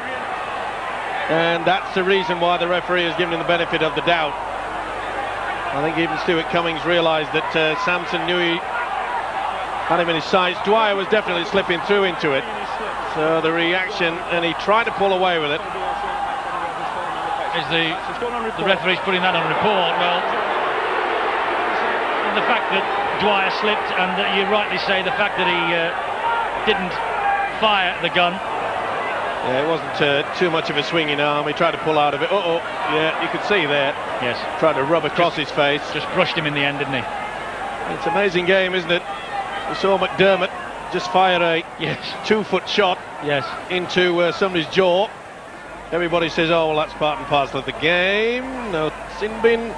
And that's the reason why the referee has given him the benefit of the doubt. I think even Stuart Cummings realised that Sampson knew he had him in his sights. Dwyer was definitely slipping through into it. So the reaction, and he tried to pull away with it. Is the referee's putting that on report? Well, the fact that Dwyer slipped, and you rightly say the fact that he didn't fire the gun. Yeah, it wasn't too much of a swinging arm. He tried to pull out of it. Yeah, you could see there. Yes. Tried to rub across his face. Just brushed him in the end, didn't he? It's an amazing game, isn't it? We saw McDermott just fire a 2-foot shot into somebody's jaw. Everybody says, oh, well, that's part and parcel of the game. No sin bin.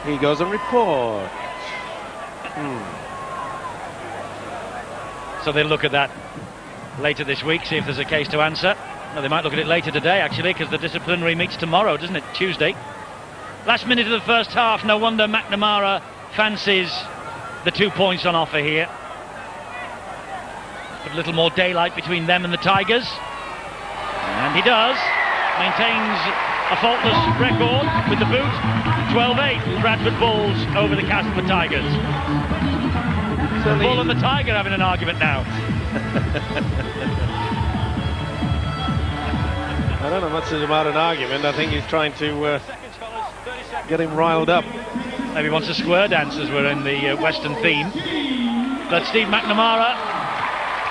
He goes and reports. So they'll look at that later this week, see if there's a case to answer. Well, they might look at it later today, actually, because the disciplinary meets tomorrow, doesn't it? Tuesday. Last minute of the first half, no wonder McNamara fancies the 2 points on offer here. Put a little more daylight between them and the Tigers. And he does. Maintains a faultless record with the boot. 12-8, Bradford Bulls over the Castleford Tigers. The Bull and the Tiger having an argument now. I don't know much about an argument. I think he's trying to get him riled up. Maybe wants a square dance, as we're in the Western theme. But Steve McNamara,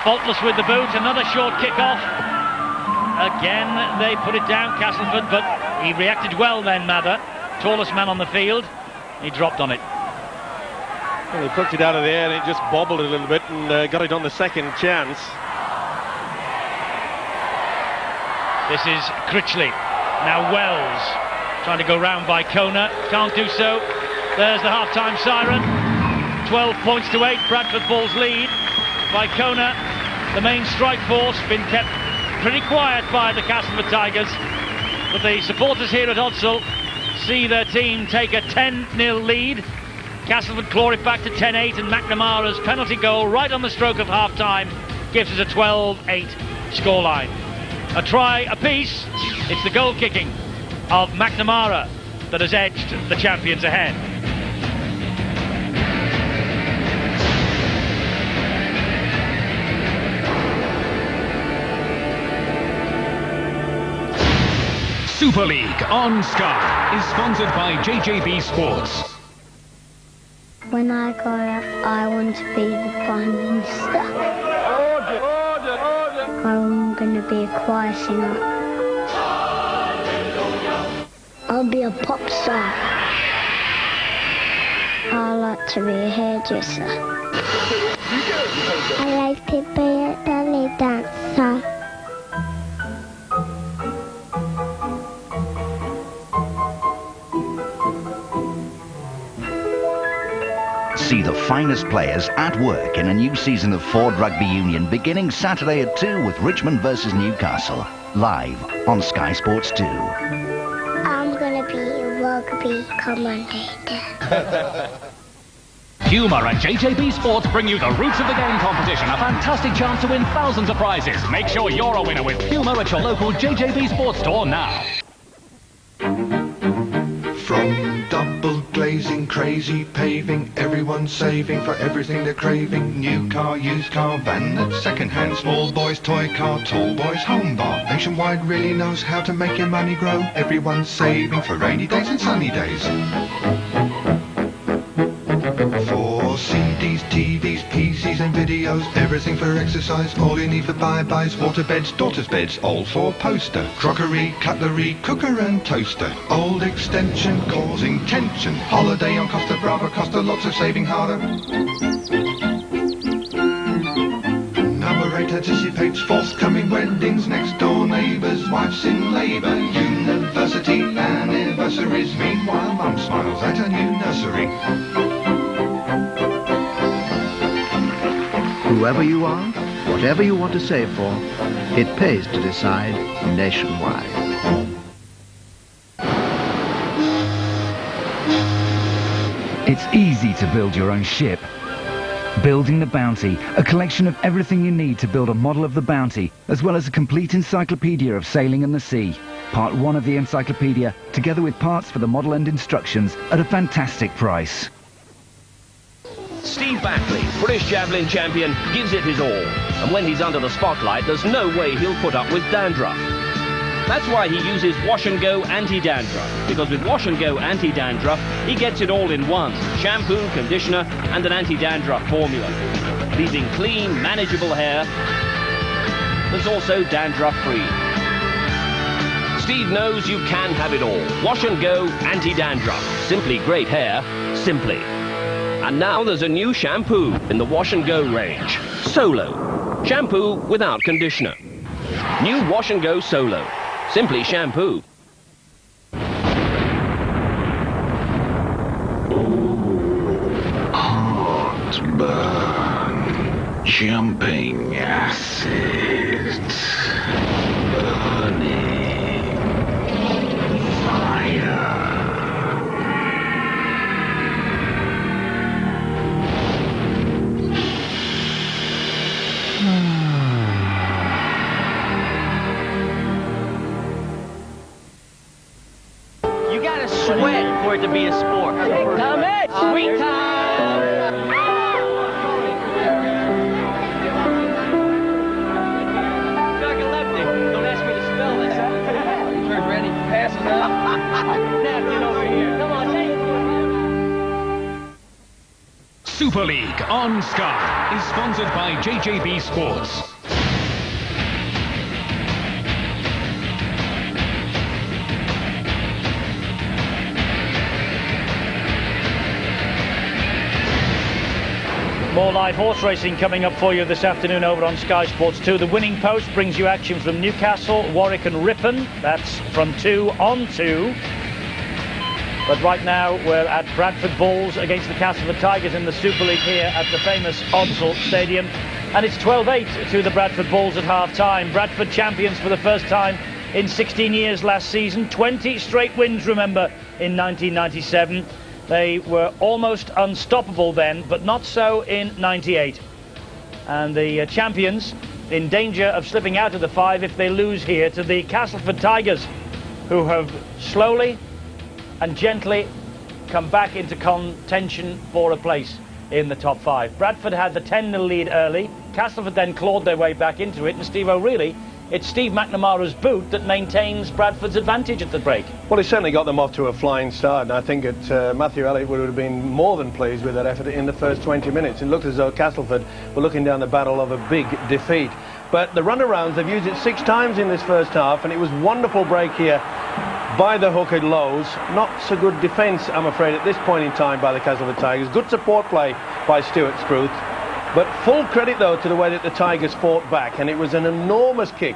faultless with the boot. Another short kick-off. Again, they put it down, Castleford, but he reacted well then, Mather. Tallest man on the field. He dropped on it. Well, he poked it out of the air and it just bobbled a little bit and got it on the second chance. This is Critchley. Now Wells trying to go round by Kona. Can't do so. There's the half-time siren. 12 points to 8. Bradford Bulls lead by Kona. The main strike force been kept pretty quiet by the Castleford Tigers. But the supporters here at Odsal see their team take a 10-0 lead. Castleford claw it back to 10-8, and McNamara's penalty goal right on the stroke of half-time gives us a 12-8 scoreline. A try apiece. It's the goal kicking of McNamara that has edged the champions ahead. Super League on Sky is sponsored by JJB Sports. When I grow up, I want to be the Prime Minister. I'm going to be a choir singer. I'll be a pop star. I like to be a hairdresser. I like to be a ballet dancer. See the finest players at work in a new season of Ford Rugby Union beginning Saturday at 2 with Richmond versus Newcastle. Live on Sky Sports 2. I'm going to be a rugby commentator. Puma and JJB Sports bring you the Roots of the Game competition, a fantastic chance to win thousands of prizes. Make sure you're a winner with Puma at your local JJB Sports store now. From double glazing, crazy paving, everyone's saving for everything they're craving. New car, used car, van that's second-hand, small boys toy car, tall boys home bar. Nationwide really knows how to make your money grow. Everyone's saving for rainy days and sunny days. For CDs, TVs, PCs and videos, everything for exercise, all you need for buy-buys, water beds, daughter's beds, all for poster, crockery, cutlery, cooker and toaster, old extension causing tension, holiday on Costa Brava, Costa, lots of saving harder. Number 8 anticipates forthcoming weddings, next door neighbours, wives in labour, university anniversaries, meanwhile mum smiles at a new nursery. Whoever you are, whatever you want to save for, it pays to decide nationwide. It's easy to build your own ship. Building the Bounty, a collection of everything you need to build a model of the Bounty, as well as a complete encyclopedia of sailing and the sea. Part 1 of the encyclopedia, together with parts for the model and instructions, at a fantastic price. Steve Backley, British javelin champion, gives it his all. And when he's under the spotlight, there's no way he'll put up with dandruff. That's why he uses Wash and Go Anti-Dandruff. Because with Wash and Go Anti-Dandruff, he gets it all in one. Shampoo, conditioner, and an anti-dandruff formula. Leaving clean, manageable hair that's also dandruff-free. Steve knows you can have it all. Wash and Go Anti-Dandruff. Simply great hair, simply. And now there's a new shampoo in the Wash and Go range. Solo. Shampoo without conditioner. New Wash and Go Solo. Simply shampoo. Burn. Jumping acid. Burning. Fire. You gotta sweat for it to be a sport. Come in, sweet time! Drug and lefty. Don't ask me to spell this. Turn ready, passes up. Now get over here. Come on, take it. Super League on Sky is sponsored by JJB Sports. More live horse racing coming up for you this afternoon over on Sky Sports 2. The Winning Post brings you action from Newcastle, Warwick and Ripon. That's from 2 on 2. But right now we're at Bradford Bulls against the Castleford Tigers in the Super League here at the famous Odsal Stadium. And it's 12-8 to the Bradford Bulls at half-time. Bradford champions for the first time in 16 years last season. 20 straight wins, remember, in 1997. They were almost unstoppable then, but not so in 98. And the champions in danger of slipping out of the 5 if they lose here to the Castleford Tigers, who have slowly and gently come back into contention for a place in the top 5. Bradford had the 10-0 lead early. Castleford then clawed their way back into it, and Steve O'Reilly, it's Steve McNamara's boot that maintains Bradford's advantage at the break. Well, he certainly got them off to a flying start, and I think Matthew Elliott would have been more than pleased with that effort in the first 20 minutes. It looked as though Castleford were looking down the barrel of a big defeat. But the runarounds, they've used it 6 times in this first half, and it was wonderful break here by the hook at Lowe's. Not so good defence, I'm afraid, at this point in time by the Castleford Tigers. Good support play by Stuart Spruth. But full credit, though, to the way that the Tigers fought back, and it was an enormous kick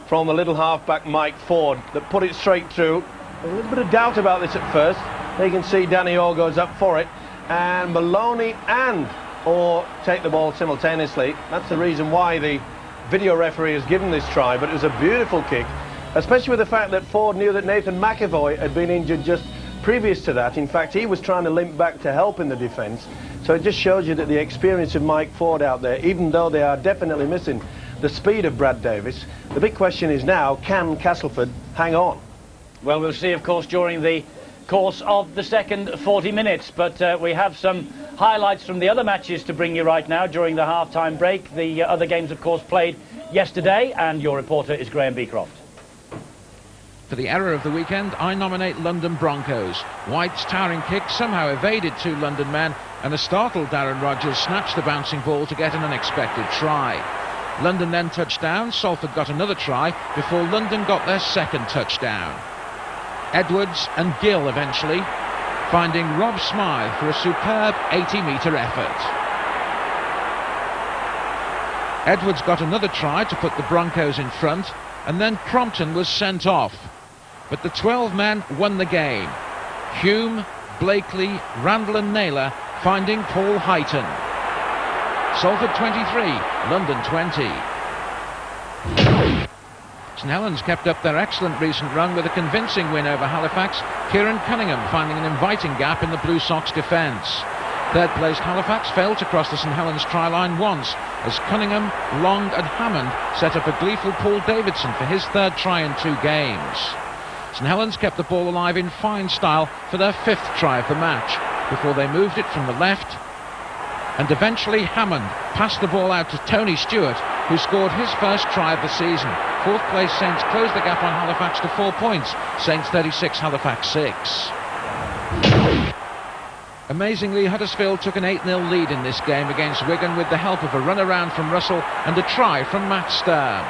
from the little halfback Mike Ford that put it straight through. A little bit of doubt about this at first. There you can see Danny Orr goes up for it, and Maloney and Orr take the ball simultaneously. That's the reason why the video referee has given this try, but it was a beautiful kick, especially with the fact that Ford knew that Nathan McAvoy had been injured just previous to that. In fact, he was trying to limp back to help in the defence. So it just shows you that the experience of Mike Ford out there, even though they are definitely missing the speed of Brad Davis, the big question is now, can Castleford hang on? Well, we'll see, of course, during the course of the second 40 minutes. But we have some highlights from the other matches to bring you right now during the half-time break. The other games, of course, played yesterday, and your reporter is Graham Beecroft. For the error of the weekend, I nominate London Broncos. White's towering kick somehow evaded 2 London men, and a startled Darren Rogers snatched the bouncing ball to get an unexpected try. London then touched down. Salford got another try before London got their second touchdown. Edwards and Gill eventually finding Rob Smythe for a superb 80-metre effort. Edwards got another try to put the Broncos in front, and then Crompton was sent off. But the 12 men won the game. Hume, Blakely, Randall and Naylor finding Paul Heighton. Salford 23, London 20. St Helens kept up their excellent recent run with a convincing win over Halifax. Kieran Cunningham finding an inviting gap in the Blue Sox defence. Third-placed Halifax failed to cross the St Helens try line once, as Cunningham, Long and Hammond set up a gleeful Paul Davidson for his 3rd try in 2 games. St Helens kept the ball alive in fine style for their 5th try of the match, before they moved it from the left, and eventually Hammond passed the ball out to Tony Stewart, who scored his 1st try of the season. 4th place Saints closed the gap on Halifax to 4 points, Saints 36, Halifax 6. Amazingly, Huddersfield took an 8-0 lead in this game against Wigan with the help of a run-around from Russell and a try from Matt Sturm.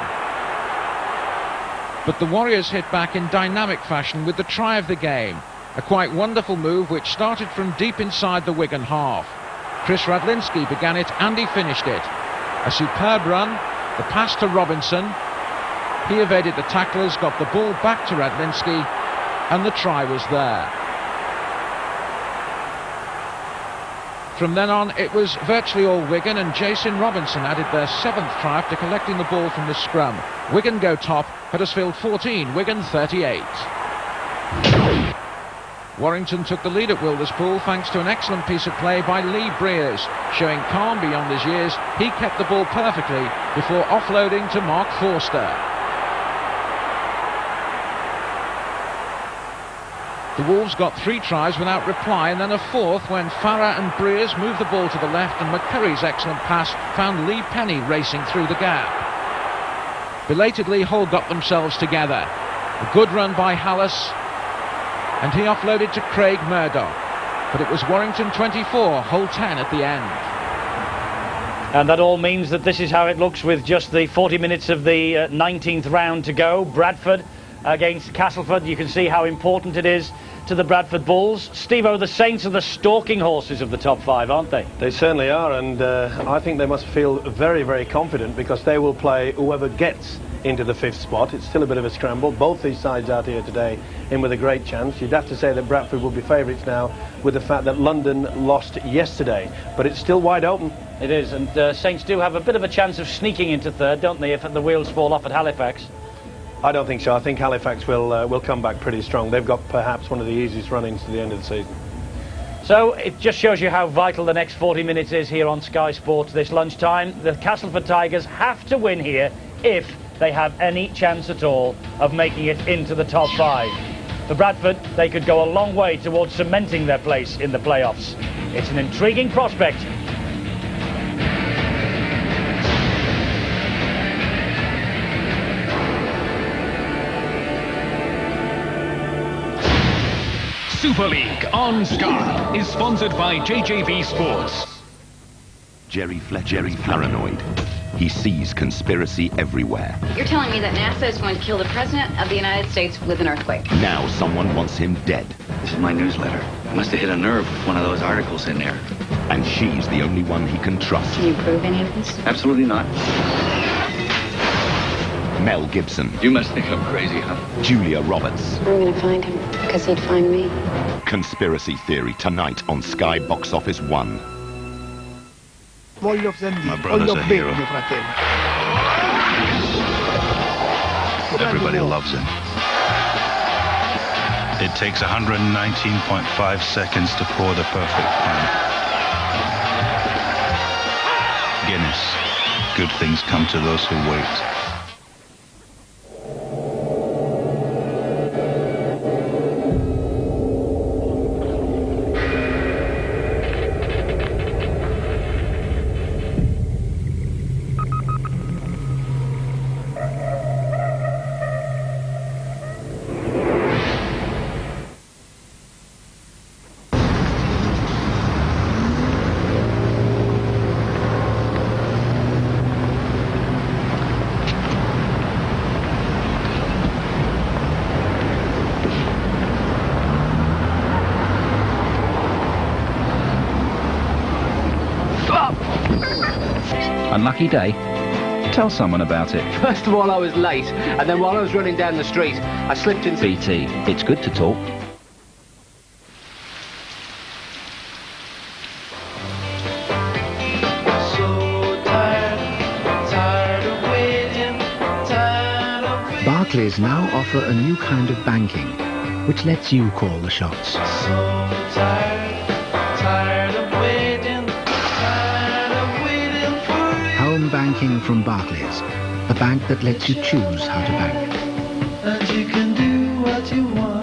But the Warriors hit back in dynamic fashion with the try of the game, a quite wonderful move which started from deep inside the Wigan half. Chris Radlinski began it and he finished it. A superb run, the pass to Robinson. He evaded the tacklers, got the ball back to Radlinski, and the try was there. From then on, it was virtually all Wigan, and Jason Robinson added their 7th try after collecting the ball from the scrum. Wigan go top, Huddersfield 14, Wigan 38. Warrington took the lead at Wilderspool thanks to an excellent piece of play by Lee Breers. Showing calm beyond his years, he kept the ball perfectly before offloading to Mark Forster. The Wolves got 3 tries without reply, and then a 4th when Farah and Breers moved the ball to the left, and McCurry's excellent pass found Lee Penny racing through the gap. Belatedly, Hull got themselves together. A good run by Hallis, and he offloaded to Craig Murdoch. But it was Warrington 24, Hull 10 at the end. And that all means that this is how it looks with just the 40 minutes of the 19th round to go. Bradford against Castleford. You can see how important it is to the Bradford Bulls. Steve-O, the Saints are the stalking horses of the top 5, aren't they? They certainly are, and I think they must feel very, very confident, because they will play whoever gets into the 5th spot. It's still a bit of a scramble. Both these sides out here today in with a great chance. You'd have to say that Bradford will be favourites now with the fact that London lost yesterday, but it's still wide open. It is, and Saints do have a bit of a chance of sneaking into 3rd, don't they, if the wheels fall off at Halifax? I don't think so. I think Halifax will come back pretty strong. They've got perhaps one of the easiest run-ins to the end of the season. So it just shows you how vital the next 40 minutes is here on Sky Sports this lunchtime. The Castleford Tigers have to win here if they have any chance at all of making it into the top 5. For Bradford, they could go a long way towards cementing their place in the playoffs. It's an intriguing prospect. Super League on Sky is sponsored by JJB Sports. Jerry Fletcher's paranoid. He sees conspiracy everywhere. You're telling me that NASA is going to kill the President of the United States with an earthquake? Now someone wants him dead. This is my newsletter. I must have hit a nerve with one of those articles in there. And she's the only one he can trust. Can you prove any of this? Absolutely not. Mel Gibson. You must think I'm crazy, huh? Julia Roberts. I'm going to find him because he'd find me. Conspiracy Theory tonight on Sky Box Office 1. My brother's a hero. Everybody loves him. It takes 119.5 seconds to pour the perfect pint. Guinness. Good things come to those who wait. Unlucky day? Tell someone about it. First of all, I was late, and then while I was running down the street, I slipped into... BT, it's good to talk. Barclays now offer a new kind of banking, which lets you call the shots. Home banking from Barclays, a bank that lets you choose how to bank. And you can do what you want.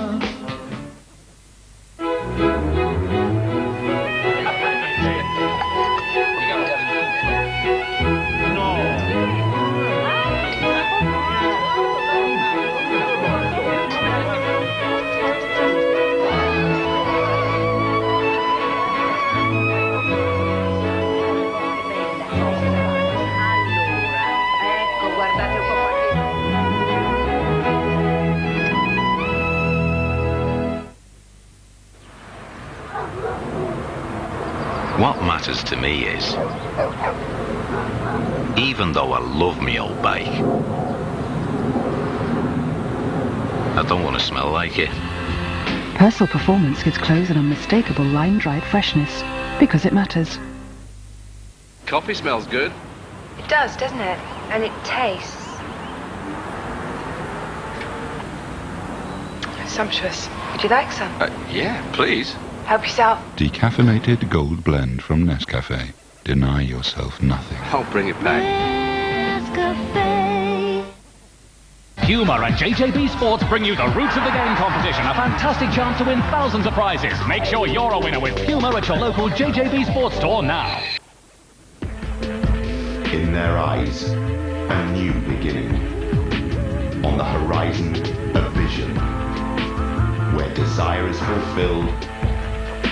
What matters to me is, even though I love me old bike, I don't want to smell like it. Personal Performance gives clothes an unmistakable line-dried freshness. Because it matters. Coffee smells good. It does, doesn't it? And it tastes sumptuous. Would you like some? Yeah, please. Help yourself. Decaffeinated gold blend from Nescafe. Deny yourself nothing. I'll bring it back. Puma and JJB Sports bring you the Roots of the Game competition, a fantastic chance to win thousands of prizes. Make sure you're a winner with Puma at your local JJB Sports store now. In their eyes, a new beginning. On the horizon, a vision. Where desire is fulfilled,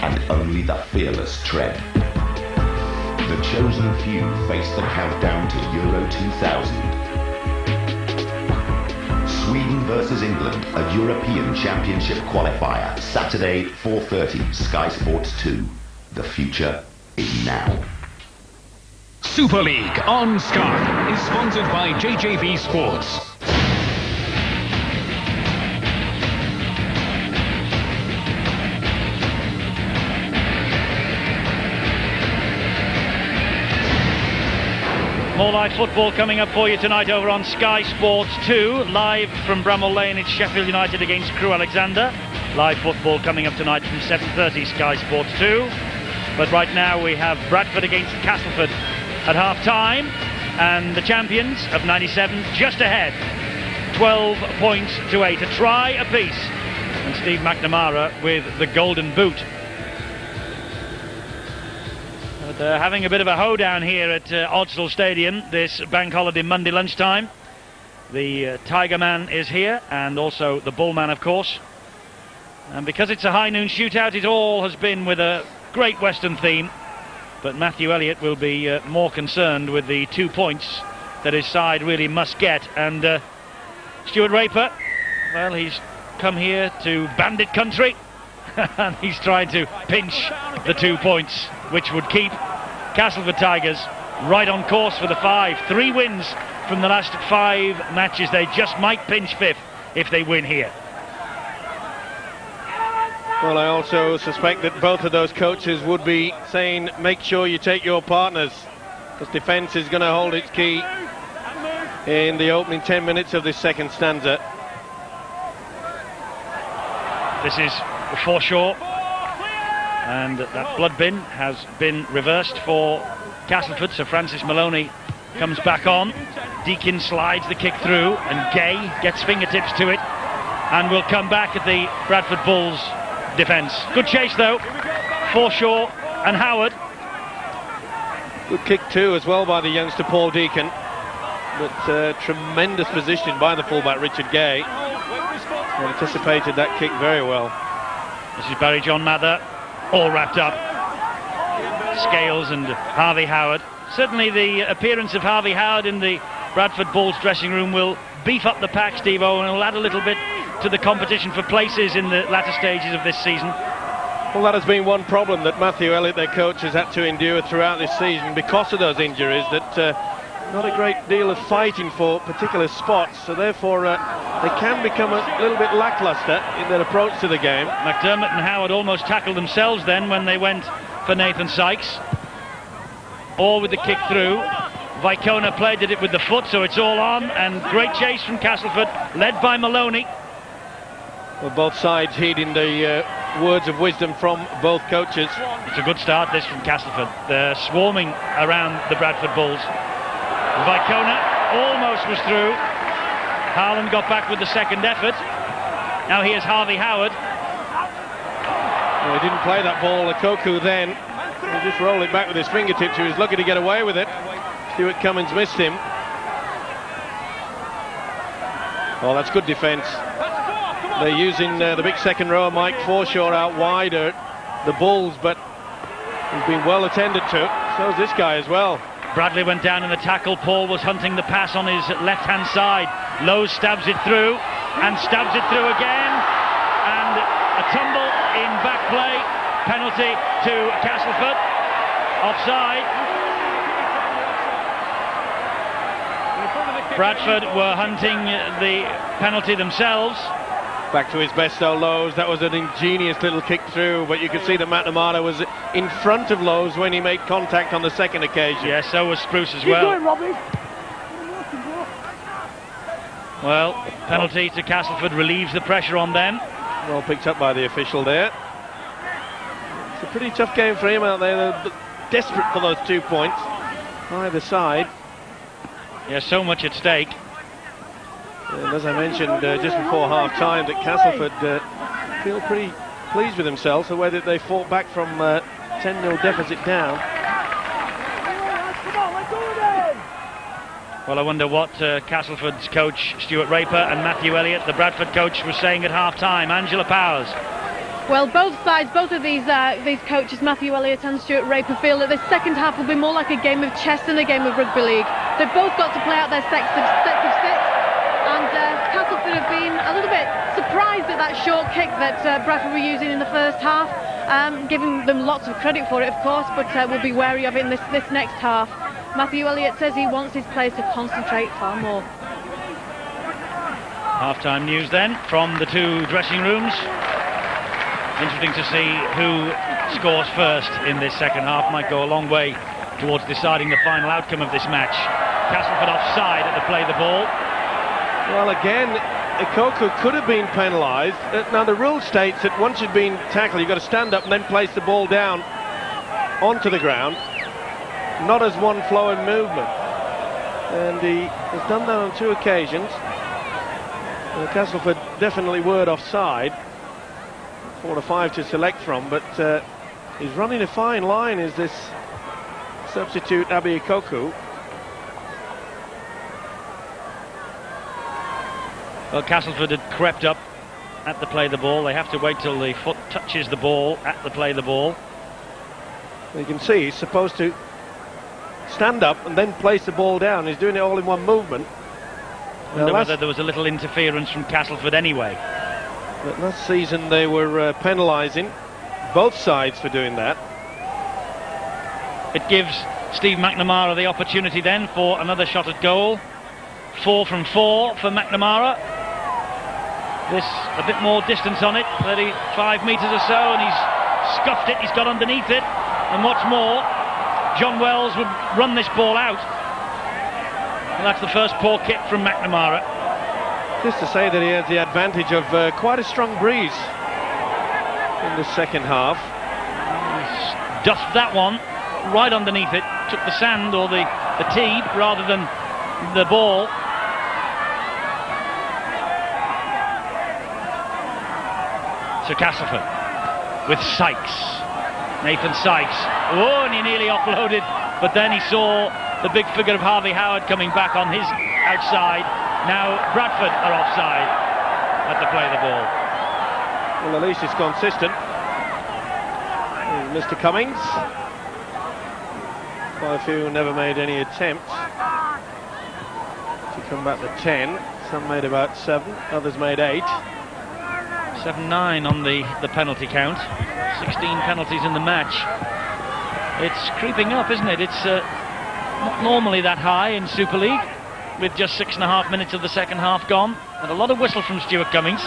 and only the fearless tread. The chosen few face the countdown to Euro 2000. Sweden versus England, a European Championship qualifier. Saturday, 4:30, Sky Sports 2. The future is now. Super League on Sky is sponsored by JJB Sports. More live football coming up for you tonight over on Sky Sports 2. Live from Bramall Lane, it's Sheffield United against Crewe Alexander. Live football coming up tonight from 7:30, Sky Sports 2. But right now we have Bradford against Castleford at half-time. And the champions of 97 just ahead. 12 points to 8. A try apiece. And Steve McNamara with the golden boot. They're having a bit of a hoedown here at Oddsall Stadium this bank holiday Monday lunchtime. The Tiger Man is here, and also the Bullman, of course. And because it's a high noon shootout, it all has been with a great Western theme. But Matthew Elliott will be more concerned with the 2 points that his side really must get. And Stuart Raper, well, he's come here to Bandit Country. And he's trying to pinch the 2 points, which would keep Castleford Tigers right on course for the 5. 3 wins from the last 5 matches. They just might pinch 5th if they win here. Well, I also suspect that both of those coaches would be saying, make sure you take your partners, because defence is going to hold its key in the opening 10 minutes of this second stanza. This is Forshaw, and that blood bin has been reversed for Castleford. So Francis Maloney comes back on. Deakin slides the kick through, and Gay gets fingertips to it and will come back at the Bradford Bulls defence. Good chase though, Forshaw and Howard. Good kick too as well by the youngster Paul Deakin, but tremendous positioning by the fullback Richard Gay. Anticipated that kick very well. This is Barry John Mather, all wrapped up. Scales and Harvey Howard. Certainly the appearance of Harvey Howard in the Bradford Bulls dressing room will beef up the pack, Steve-O, and will add a little bit to the competition for places in the latter stages of this season. Well, that has been one problem that Matthew Elliott, their coach, has had to endure throughout this season because of those injuries, that not a great deal of fighting for particular spots, so therefore they can become a little bit lacklustre in their approach to the game. McDermott and Howard almost tackled themselves then when they went for Nathan Sykes. All with the kick through. Vicona played it with the foot, so it's all on, and great chase from Castleford, led by Maloney. Well, both sides heeding the words of wisdom from both coaches. It's a good start, this, from Castleford. They're swarming around the Bradford Bulls. Vicona almost was through. Harlan got back with the second effort. Now here's Harvey Howard. Well, he didn't play that ball, Koku, then. He just rolled it back with his fingertips. He was lucky to get away with it. Stuart Cummins missed him. Oh, that's good defence. They're using the big second rower, Mike Forshaw, out wider. The Bulls, but he's been well attended to. So's this guy as well. Bradley went down in the tackle. Paul was hunting the pass on his left-hand side. Lowe stabs it through, and stabs it through again. And a tumble in back play. Penalty to Castleford. Offside. Bradford were hunting the penalty themselves. Back to his best though, Lowe's. That was an ingenious little kick through, but you could see that McNamara was in front of Lowe's when he made contact on the second occasion. Yeah, so was Spruce as well. Keep going, Robbie. Well, penalty to Castleford relieves the pressure on them. Well picked up by the official there. It's a pretty tough game for him out there. They're desperate for those 2 points either side. Yeah, so much at stake. And as I mentioned just before half-time, that Castleford feel pretty pleased with themselves the way that they fought back from 10-0 deficit down. Well, I wonder what Castleford's coach Stuart Raper and Matthew Elliott, the Bradford coach, was saying at half-time. Angela Powers. Well, both sides, both of these coaches, Matthew Elliott and Stuart Raper, feel that the second half will be more like a game of chess than a game of rugby league. They've both got to play out their sets of sits, and Castleford have been a little bit surprised at that short kick that Bradford were using in the first half, giving them lots of credit for it, of course, but we'll be wary of it in this next half. Matthew Elliott says he wants his players to concentrate far more. Half-time news then from the two dressing rooms. Interesting to see who scores first in this second half. Might go a long way towards deciding the final outcome of this match. Castleford offside at the play the ball. Well, again, Ikoku could have been penalised. Now, the rule states that once you've been tackled, you've got to stand up and then place the ball down onto the ground, not as one flowing movement. And he has done that on 2 occasions. Castleford definitely word offside. 4 to 5 to select from, but he's running a fine line, is this substitute Abi Ikoku. Well, Castleford had crept up at the play the ball. They have to wait till the foot touches the ball at the play the ball. You can see he's supposed to stand up and then place the ball down. He's doing it all in one movement. I wonder whether there was a little interference from Castleford anyway. But last season they were penalising both sides for doing that. It gives Steve McNamara the opportunity then for another shot at goal. 4 from 4 for McNamara. This a bit more distance on it, 35 metres or so, and he's scuffed it, he's got underneath it. And what's more, John Wells would run this ball out. And that's the first poor kick from McNamara. Just to say that he has the advantage of quite a strong breeze in the second half. He's duffed that one right underneath it, took the sand or the tee rather than the ball. So Castleford with Sykes, Nathan Sykes. Oh, and he nearly offloaded, but then he saw the big figure of Harvey Howard coming back on his outside. Now Bradford are offside at the play the ball. Well, at least it's consistent. Mr. Cummings. Quite a few never made any attempts to come back to 10. Some made about 7, others made 8. 7-9 on the penalty count. 16 penalties in the match. It's creeping up, isn't it? It's not normally that high in Super League, with just 6.5 minutes of the second half gone, and a lot of whistle from Stuart Cummings.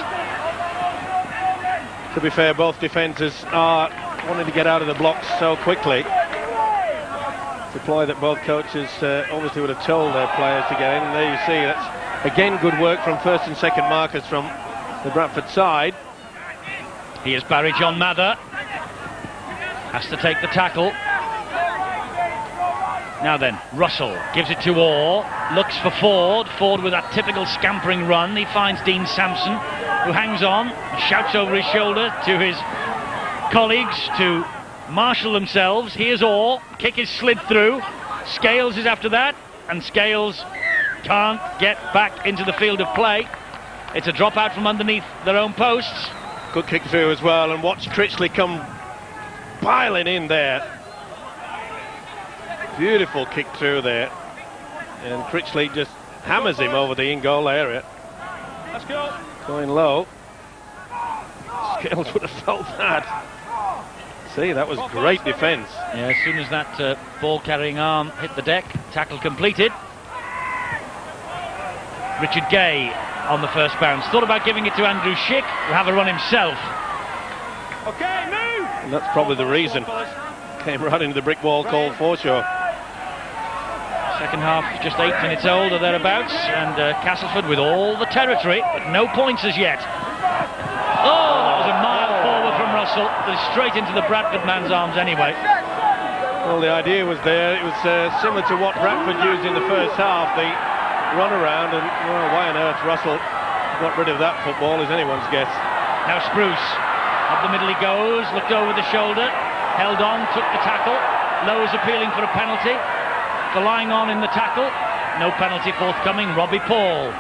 To be fair, both defences are wanting to get out of the blocks so quickly. It's a ploy that both coaches obviously would have told their players to get in, and there you see that's again good work from first and second markers from the Bradford side. Here's Barry John Mather, has to take the tackle. Now then, Russell gives it to Orr, looks for Ford with that typical scampering run. He finds Dean Sampson, who hangs on, shouts over his shoulder to his colleagues to marshal themselves. Here's Orr, kick is slid through, Scales is after that, and Scales can't get back into the field of play. It's a drop out from underneath their own posts. Good kick through as well, and watch Critchley come piling in there. Beautiful kick through there, and Critchley just hammers him over the in-goal area. Let's go. Going low. Scales would have felt that. See, that was great defence. Yeah, as soon as that ball-carrying arm hit the deck, tackle completed. Richard Gay on the first bounce. Thought about giving it to Andrew Schick, who have a run himself. Okay, move! And that's probably the reason. Came right into the brick wall called Forshaw. Second half just 8 minutes old or thereabouts, and Castleford with all the territory, but no points as yet. Oh, that was a mile forward from Russell, but straight into the Bradford man's arms anyway. Well, the idea was there. It was similar to what Bradford used in the first half, the run around, and well, why on earth Russell got rid of that football is anyone's guess. Now Spruce, up the middle he goes, looked over the shoulder, held on, took the tackle. Lowe's appealing for a penalty. For lying on in the tackle, no penalty forthcoming. Robbie Paul.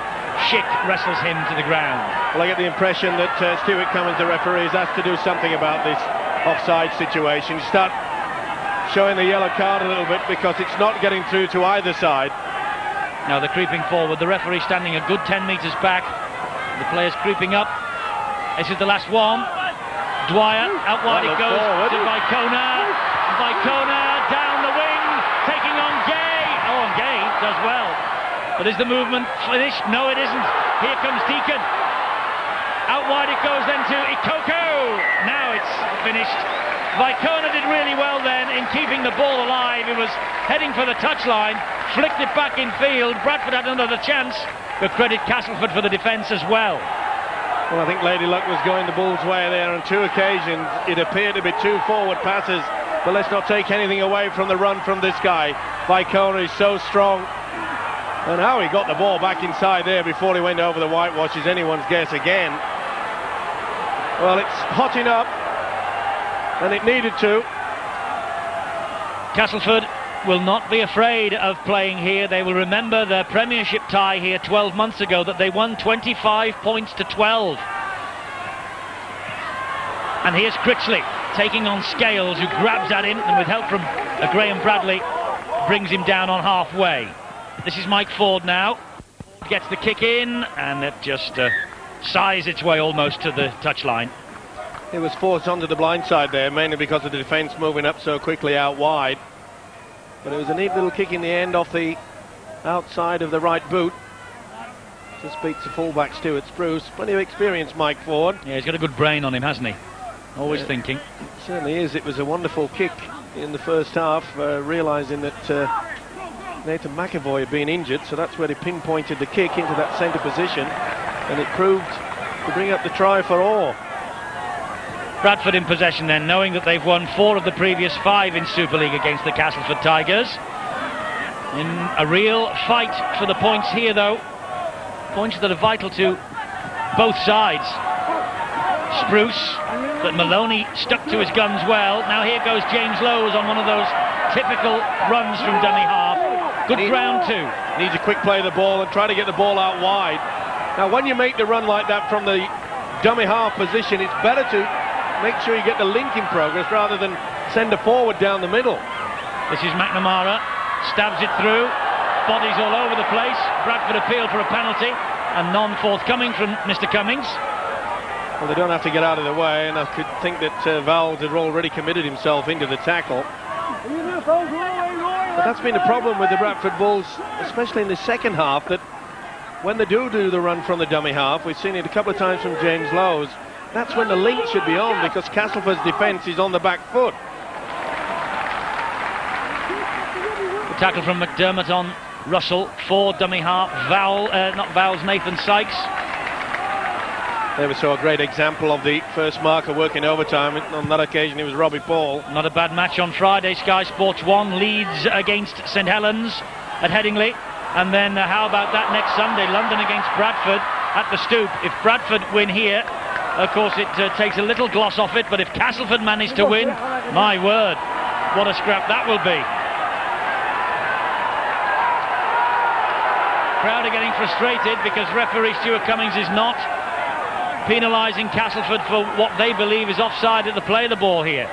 Schick wrestles him to the ground. Well, I get the impression that Stuart Cummins, the referee, has to do something about this offside situation. Start showing the yellow card a little bit because it's not getting through to either side. Now they're creeping forward. The referee standing a good 10 metres back. The players creeping up. This is the last one. Dwyer, out wide it goes to Vicona. Vicona down the wing, taking on Gay. Oh, and Gay does well. But is the movement finished? No, it isn't. Here comes Deacon. Out wide it goes then to Ikoko. Now it's finished. Vicona did really well then in keeping the ball alive. He was heading for the touchline, flicked it back in field. Bradford had another chance, but credit Castleford for the defence as well. Well, I think Lady Luck was going the Bulls' way there on 2 occasions. It appeared to be 2 forward passes, but let's not take anything away from the run from this guy. Vicona is so strong. And how he got the ball back inside there before he went over the whitewash is anyone's guess again. Well, it's hotting up, and it needed to. Castleford will not be afraid of playing here. They will remember their Premiership tie here 12 months ago, that they won 25 points to 12. And here's Critchley taking on Scales, who grabs at him, and with help from Graham Bradley brings him down on halfway. This is Mike Ford now. Gets the kick in, and it just sighs its way almost to the touchline. It was forced onto the blind side there, mainly because of the defence moving up so quickly out wide. But it was a neat little kick in the end off the outside of the right boot. Just beats the fullback Stuart Spruce. Plenty of experience, Mike Ford. Yeah, he's got a good brain on him, hasn't he? Always thinking. It certainly is. It was a wonderful kick in the first half, realising that Nathan McAvoy had been injured, so that's where he pinpointed the kick into that centre position, and it proved to bring up the try for Orr. Bradford in possession then, knowing that they've won 4 of the previous 5 in Super League against the Castleford Tigers. In a real fight for the points here, though. Points that are vital to both sides. Spruce, but Maloney stuck to his guns well. Now here goes James Lowe's on one of those typical runs from dummy half. Good ground too. Needs a quick play of the ball and try to get the ball out wide. Now when you make the run like that from the dummy half position, it's better to make sure you get the link in progress rather than send a forward down the middle. This is McNamara, stabs it through, bodies all over the place. Bradford appealed for a penalty, and none forthcoming from Mr. Cummings. Well, they don't have to get out of the way, and I could think that Vowles had already committed himself into the tackle. But that's been a problem with the Bradford Bulls, especially in the second half, that when they do the run from the dummy half, we've seen it a couple of times from James Lowe's, that's when the link should be on, because Castleford's defence is on the back foot. The tackle from McDermott on Russell, for dummy half, Nathan Sykes. There we saw a great example of the first marker working overtime. On that occasion, it was Robbie Paul. Not a bad match on Friday. Sky Sports 1 leads against St Helens at Headingley. And then how about that next Sunday? London against Bradford at the Stoop. If Bradford win here, of course, it takes a little gloss off it. But if Castleford manage to win, my word, what a scrap that will be. Crowd are getting frustrated because referee Stuart Cummings is not penalising Castleford for what they believe is offside at the play of the ball here.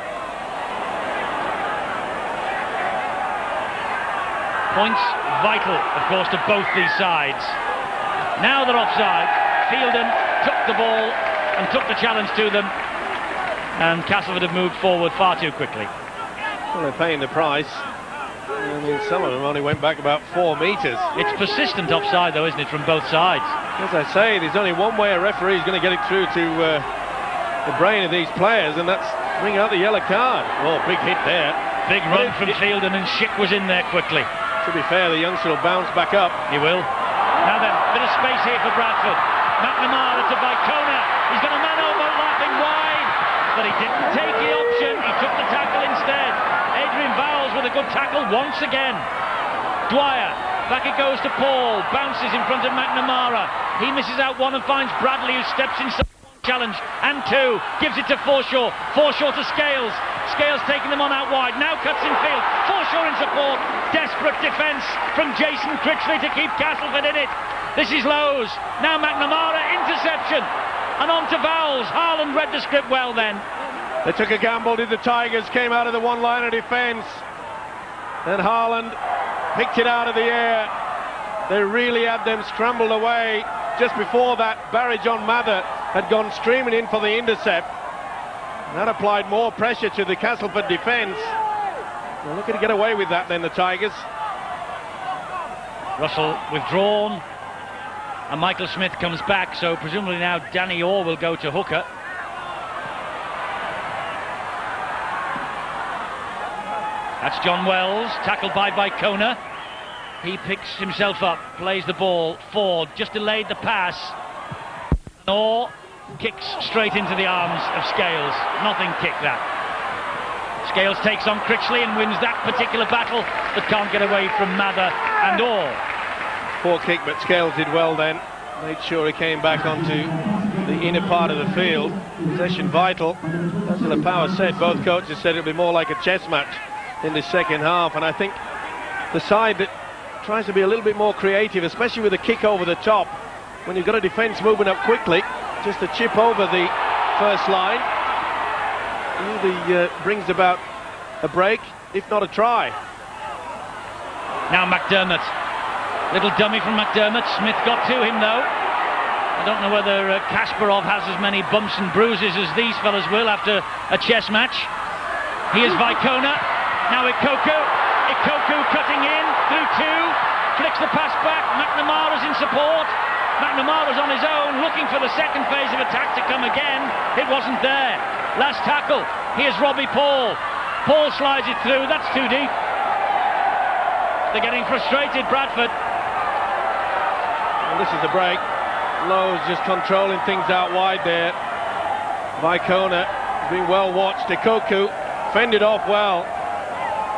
Points vital, of course, to both these sides. Now they're offside. Fielden took the ball and took the challenge to them, and Castleford have moved forward far too quickly. Well, they're paying the price. I mean, some of them only went back about 4 metres. It's persistent offside, though, isn't it, from both sides? As I say, there's only one way a referee is going to get it through to the brain of these players, and that's bring out the yellow card. Oh, big hit there. Big run from Fielden, and Schick was in there quickly. To be fair, the youngster will bounce back up. He will. Now then, bit of space here for Bradford. McNamara to Vicona. He's got a man overlapping wide, but he didn't take the option. He took the tackle instead. Adrian Vowles with a good tackle once again. Dwyer, back it goes to Paul. Bounces in front of McNamara. He misses out one and finds Bradley, who steps inside. Challenge and two, gives it to Forshaw. Forshaw to Scales. Scales taking them on out wide, now cuts in field. Forshaw in support. Desperate defence from Jason Critchley to keep Castleford in it. This is Lowe's. Now McNamara, interception. And on to Vowles. Haaland read the script well then. They took a gamble, did the Tigers, came out of the one-line of defence. And Haaland picked it out of the air. They really had them scrambled away. Just before that, Barry John Mather had gone streaming in for the intercept. And that applied more pressure to the Castleford defence. They're looking to get away with that then, the Tigers. Russell withdrawn, and Michael Smith comes back, so presumably now Danny Orr will go to hooker. That's John Wells, tackled by Vicona. He picks himself up, plays the ball. Ford just delayed the pass. Orr kicks straight into the arms of Scales. Nothing kick that. Scales takes on Critchley and wins that particular battle, but can't get away from Mather and Orr. Poor kick, but Scales did well then. Made sure he came back onto the inner part of the field. Possession vital. As the Power said, both coaches said it'll be more like a chess match in the second half, and I think the side that tries to be a little bit more creative, especially with a kick over the top, when you've got a defence moving up quickly, just a chip over the first line usually brings about a break, if not a try. Now McDermott, little dummy from McDermott. Smith got to him though. I don't know whether Kasparov has as many bumps and bruises as these fellas will after a chess match. Here's Vicona, now Ikoku cutting in through two, flicks the pass back. McNamara's in support. McNamara's on his own, looking for the second phase of attack to come again. It wasn't there. Last tackle. Here's Robbie Paul. Paul slides it through. That's too deep. They're getting frustrated, Bradford. Well, this is the break. Lowe's just controlling things out wide there. Vicona being well watched. Ikoku fended off well.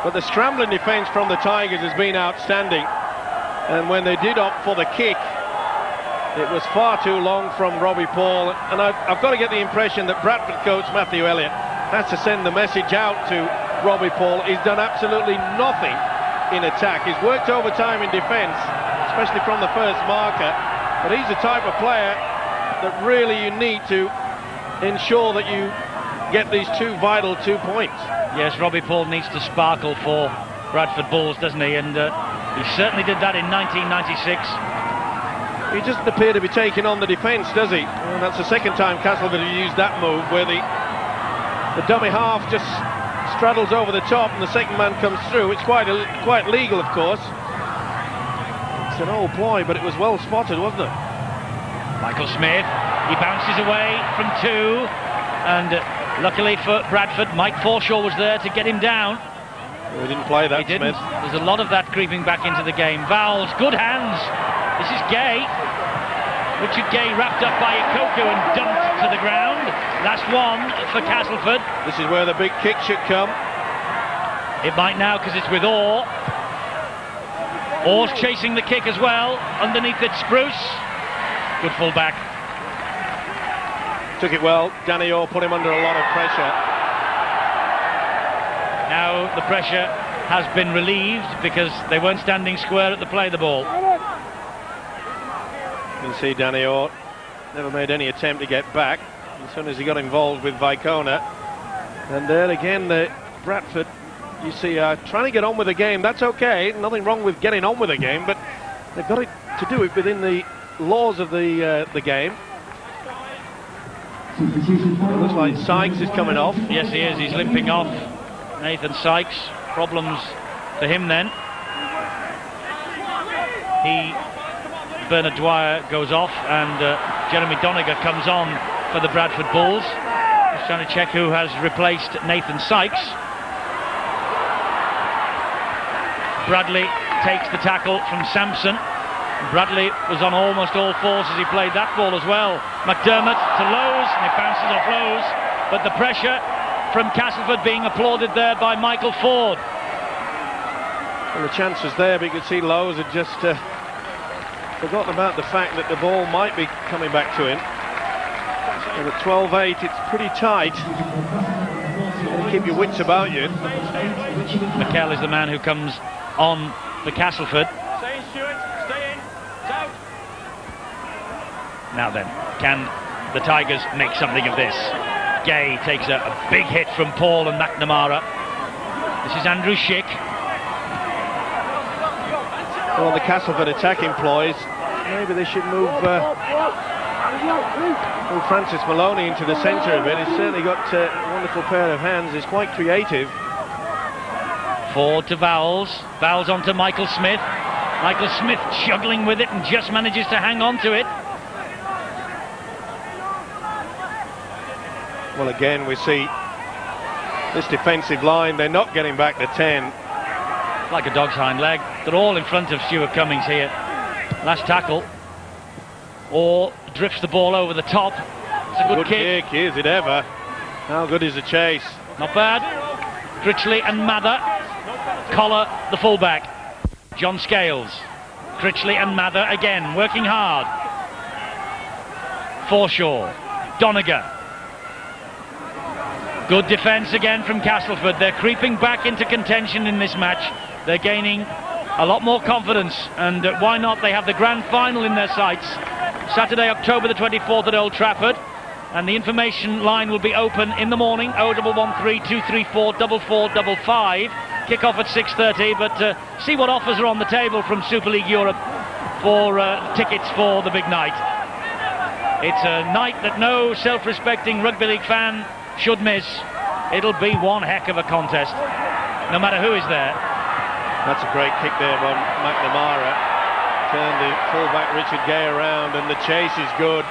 But the scrambling defence from the Tigers has been outstanding. And when they did opt for the kick, it was far too long from Robbie Paul. And I've got to get the impression that Bradford coach Matthew Elliott has to send the message out to Robbie Paul. He's done absolutely nothing in attack. He's worked overtime in defence, especially from the first marker. But he's the type of player that really you need to ensure that you get these two vital 2 points. Yes, Robbie Paul needs to sparkle for Bradford Bulls, doesn't he? And he certainly did that in 1996. He doesn't appear to be taking on the defence, does he? And that's the second time Castleford have used that move, where the dummy half just straddles over the top and the second man comes through. It's quite legal, of course. It's an old ploy, but it was well spotted, wasn't it? Michael Smith, he bounces away from two, and luckily for Bradford, Mike Forshaw was there to get him down. He didn't play that, he didn't. Smith. There's a lot of that creeping back into the game. Vowles, good hands. This is Gay. Richard Gay wrapped up by Ikoku and dumped to the ground. Last one for Castleford. This is where the big kick should come. It might now, because it's with Orr. Orr's chasing the kick as well. Underneath it, Spruce. Good full back. Took it well. Danny Orr put him under a lot of pressure. Now the pressure has been relieved because they weren't standing square at the play of the ball. You can see Danny Orr never made any attempt to get back as soon as he got involved with Vicona. And there again, the Bradford, you see, trying to get on with the game. That's okay, nothing wrong with getting on with the game, but they've got to do it within the laws of the game. It looks like Sykes is coming off. Yes, he is. He's limping off. Nathan Sykes. Problems for him then. He Bernard Dwyer goes off, and Jeremy Doniger comes on for the Bradford Bulls. Just trying to check who has replaced Nathan Sykes. Bradley takes the tackle from Sampson. Bradley was on almost all fours as he played that ball as well. McDermott to Lowe's, and it bounces off Lowe's, but the pressure from Castleford being applauded there by Michael Ford. Well, the chance was there, but you could see Lowe's had just forgotten about the fact that the ball might be coming back to him. And at 12-8, it's pretty tight. You keep your wits about you. McKell is the man who comes on for Castleford. Stay in, Stuart. Stay in. It's out. Now then, can the Tigers make something of this? Gay takes a big hit from Paul and McNamara. This is Andrew Schick. Well, the Castleford attacking ploys, maybe they should move Francis Maloney into the centre of it. He's certainly got a wonderful pair of hands. He's quite creative. Ford to Vowles. Vowles onto Michael Smith. Michael Smith juggling with it and just manages to hang on to it. Well, again, we see this defensive line. They're not getting back to 10. Like a dog's hind leg. They're all in front of Stuart Cummings here. Last tackle. Or drifts the ball over the top. It's a good kick. Is it ever? How good is the chase? Not bad. Critchley and Mather collar the fullback. John Scales. Critchley and Mather again, working hard. Forshaw. Doniger. Good defence again from Castleford. They're creeping back into contention in this match. They're gaining a lot more confidence, and why not? They have the grand final in their sights. Saturday, October the 24th at Old Trafford, and the information line will be open in the morning, 0113 234 4455. Kick-off at 6:30, but see what offers are on the table from Super League Europe for tickets for the big night. It's a night that no self-respecting rugby league fan should miss. It'll be one heck of a contest, no matter who is there. That's a great kick there by McNamara. Turned the fullback Richard Gay around, and the chase is good.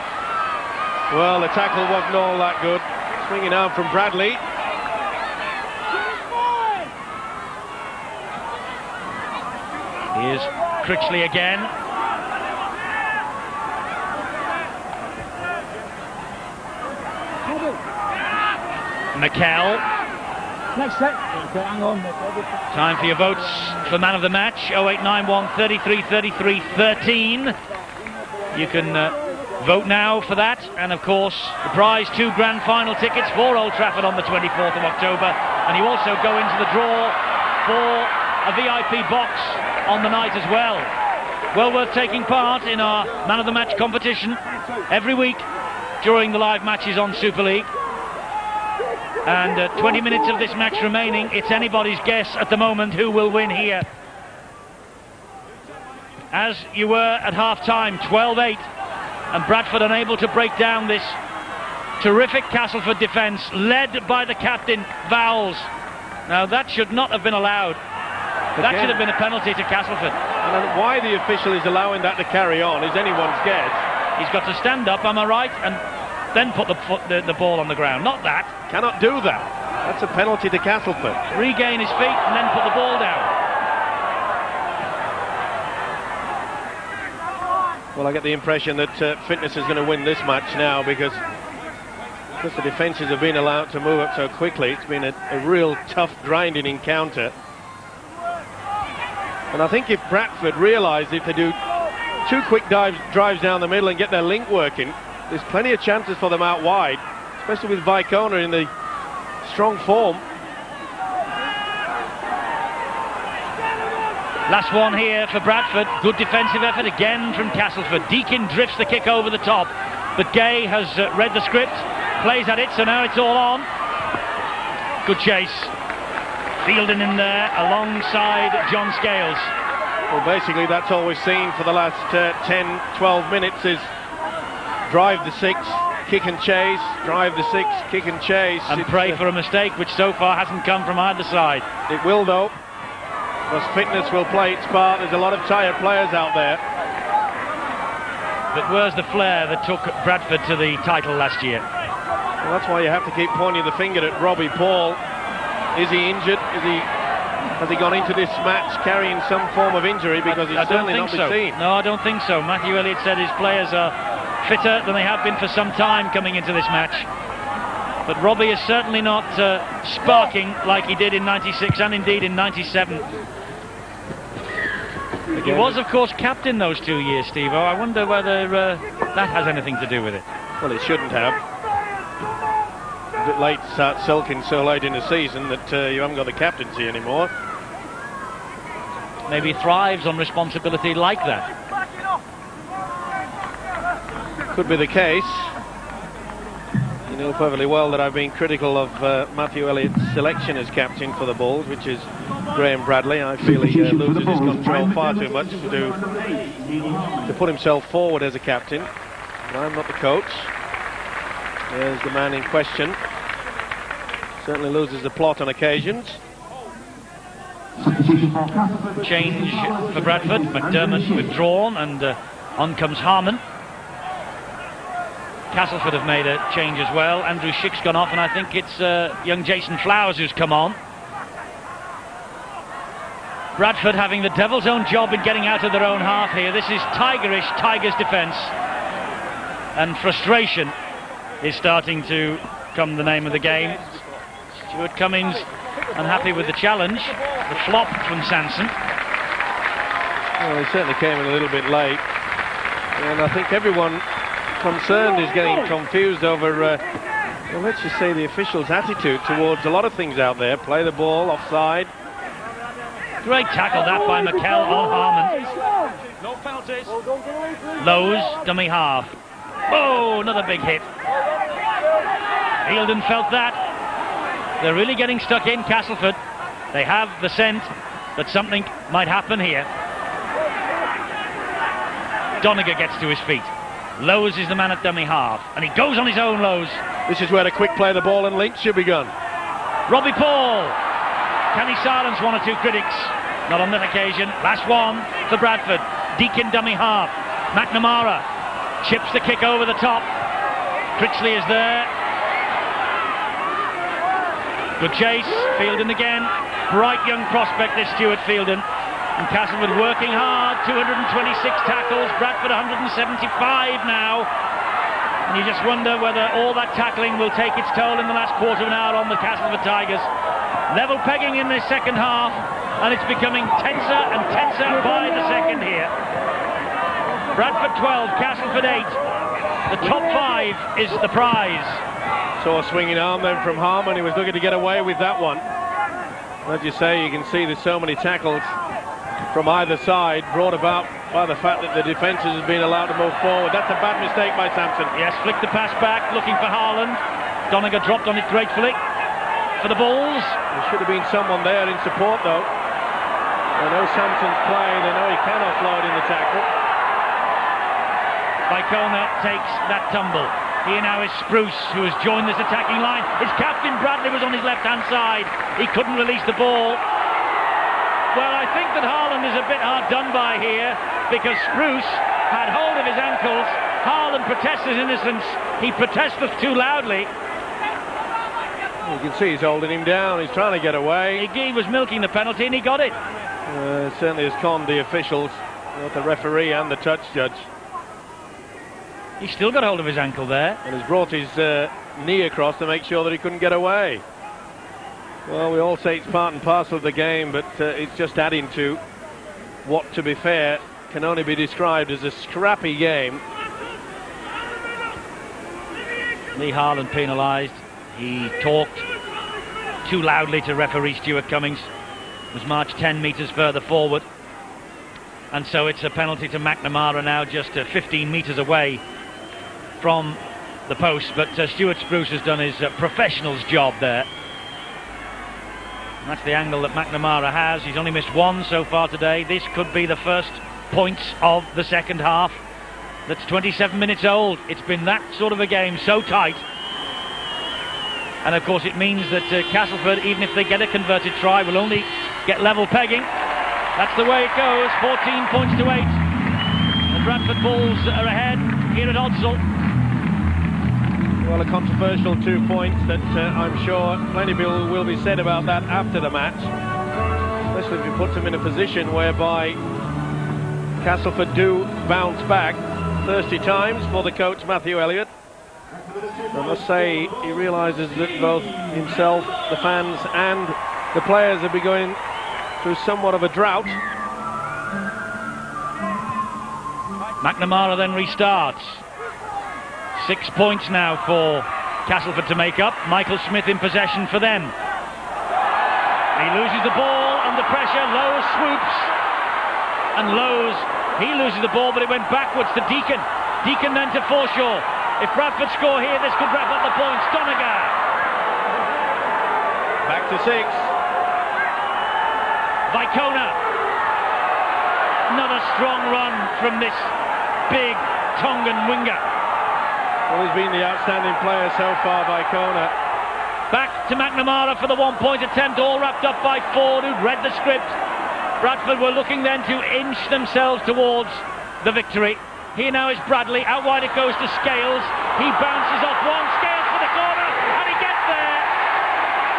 Well, the tackle wasn't all that good. Swinging out from Bradley. Here's Critchley again. McKell. Next set. Hang on. Time for your votes for man of the match. 0891 33 33 13. You can vote now for that, and of course the prize, 2 grand final tickets for Old Trafford on the 24th of October, and you also go into the draw for a VIP box on the night as well. Well worth taking part in our man of the match competition every week during the live matches on Super League. And 20 minutes of this match remaining. It's anybody's guess at the moment who will win here. As you were at half-time, 12-8, and Bradford unable to break down this terrific Castleford defence, led by the captain, Vowles. Now that should not have been allowed. That should have been a penalty to Castleford. And why the official is allowing that to carry on is anyone's guess. He's got to stand up, am I right? And then put the ball on the ground. Not that. Cannot do that. That's a penalty to Castleford. Regain his feet and then put the ball down. Well, I get the impression that Fitness is going to win this match now because the defences have been allowed to move up so quickly. It's been a real tough, grinding encounter. And I think if Bradford realised if they do 2 quick drives down the middle and get their link working, there's plenty of chances for them out wide, especially with Vicona in the strong form. Last one here for Bradford. Good defensive effort again from Castleford. Deakin drifts the kick over the top, but Gay has read the script, plays at it, so now it's all on. Good chase. Fielding in there alongside John Scales. Well, basically that's all we've seen for the last 10-12 minutes is drive the 6, kick and chase, drive the 6, kick and chase. And pray for a mistake, which so far hasn't come from either side. It will though, because Fitness will play its part. There's a lot of tired players out there. but where's the flair that took Bradford to the title last year? Well, that's why you have to keep pointing the finger at Robbie Paul. Is he injured? Has he gone into this match carrying some form of injury? Because he's certainly not been seen. No, I don't think so. Matthew Elliott said his players are fitter than they have been for some time coming into this match. But Robbie is certainly not sparking like he did in 96 and indeed in 97. He was, of course, captain those 2 years, Steve-O. I wonder whether that has anything to do with it. Well, it shouldn't have. A bit late to start sulking so late in the season that you haven't got the captaincy anymore. Maybe thrives on responsibility like that. Could be the case. You know perfectly well that I've been critical of Matthew Elliott's selection as captain for the Bulls, which is Graham Bradley. I feel he loses his control far too much to put himself forward as a captain. But I'm not the coach. There's the man in question. Certainly loses the plot on occasions. Change for Bradford. McDermott withdrawn, and on comes Harmon. Castleford have made a change as well. Andrew Schick's gone off, and I think it's young Jason Flowers who's come on. Bradford having the devil's own job in getting out of their own half here. This is tigerish Tigers defence, and frustration is starting to come the name of the game. Stuart Cummings unhappy with the challenge. The flop from Sanson. Well, he certainly came in a little bit late, and I think everyone concerned is getting confused over, well, let's just say the officials' attitude towards a lot of things out there. Play the ball, offside. Great tackle that by McKell on Harmon. No penalties. Lowe's, dummy half. Oh, another big hit. Fielden felt that. They're really getting stuck in, Castleford. They have the scent that something might happen here. Doniger gets to his feet. Lowe's is the man at dummy half, and he goes on his own, Lowe's. This is where a quick play the ball and link should be gone. Robbie Paul. Can he silence one or two critics? Not on that occasion. Last one for Bradford. Deakin dummy half. McNamara chips the kick over the top. Critchley is there. Good chase. Fielden again. Bright young prospect, this Stuart Fielden. And Castleford working hard. 226 tackles. Bradford 175 now. And you just wonder whether all that tackling will take its toll in the last quarter of an hour on the Castleford Tigers. Level pegging in this second half, and it's becoming tenser and tenser by the second here. Bradford 12, Castleford 8. The top 5 is the prize. Saw a swinging arm then from Harmon. He was looking to get away with that one. As you say, you can see there's so many tackles from either side brought about by the fact that the defences have been allowed to move forward. That's a bad mistake by Sampson. Yes, flicked the pass back, looking for Haaland. Doniger dropped on it gratefully for the Bulls. There should have been someone there in support, though. They know Sampson's play, they know he can offload in the tackle. Vicona takes that tumble. Here now is Spruce, who has joined this attacking line. His captain Bradley was on his left-hand side. He couldn't release the ball. Well, I think that Haaland is a bit hard done by here, because Spruce had hold of his ankles. Haaland protests his innocence. He protests too loudly. You can see he's holding him down. He's trying to get away. He was milking the penalty, and he got it. Certainly has conned the officials, both the referee and the touch judge. He's still got hold of his ankle there. And has brought his knee across to make sure that he couldn't get away. Well, we all say it's part and parcel of the game, but it's just adding to what, to be fair, can only be described as a scrappy game. Lee Haaland penalised. He talked too loudly to referee Stuart Cummings. Was marched 10 metres further forward. And so it's a penalty to McNamara now, just 15 metres away from the post. But Stuart Spruce has done his professional's job there. And that's the angle that McNamara has. He's only missed one so far today. This could be the first points of the second half. That's 27 minutes old. It's been that sort of a game, so tight. And of course it means that Castleford, even if they get a converted try, will only get level pegging. That's the way it goes. 14 points to 8. And Bradford Bulls are ahead here at Odsal. Well, a controversial 2 points that I'm sure plenty will be said about that after the match. Especially if you put them in a position whereby Castleford do bounce back. Thirsty times for the coach, Matthew Elliott. I must say, he realises that both himself, the fans and the players have been going through somewhat of a drought. McNamara then restarts. 6 points now for Castleford to make up. Michael Smith in possession for them. He loses the ball under pressure. Lowe's swoops. And Lowe's, he loses the ball, but it went backwards to Deacon. Deacon then to Forshaw. If Bradford score here, this could wrap up the points. Donegal. Back to 6. Vicona. Another strong run from this big Tongan winger. Well, he's been the outstanding player so far, Vicona. Back to McNamara for the 1 point attempt, all wrapped up by Ford, who'd read the script. Bradford were looking then to inch themselves towards the victory. Here now is Bradley, out wide it goes to Scales. He bounces off one, Scales for the corner, and he gets there.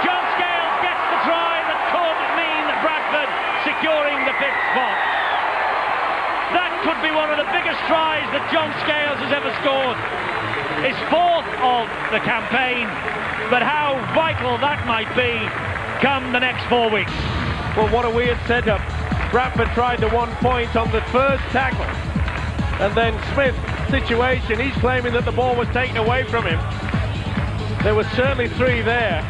John Scales gets the try that could mean Bradford securing the 5th spot. That could be one of the biggest tries that John Scales has ever scored. His 4th of the campaign, but how vital that might be come the next 4 weeks. Well, what a weird setup. Bradford tried the 1 point on the first tackle, and then Smith's situation, he's claiming that the ball was taken away from him. There were certainly 3 there.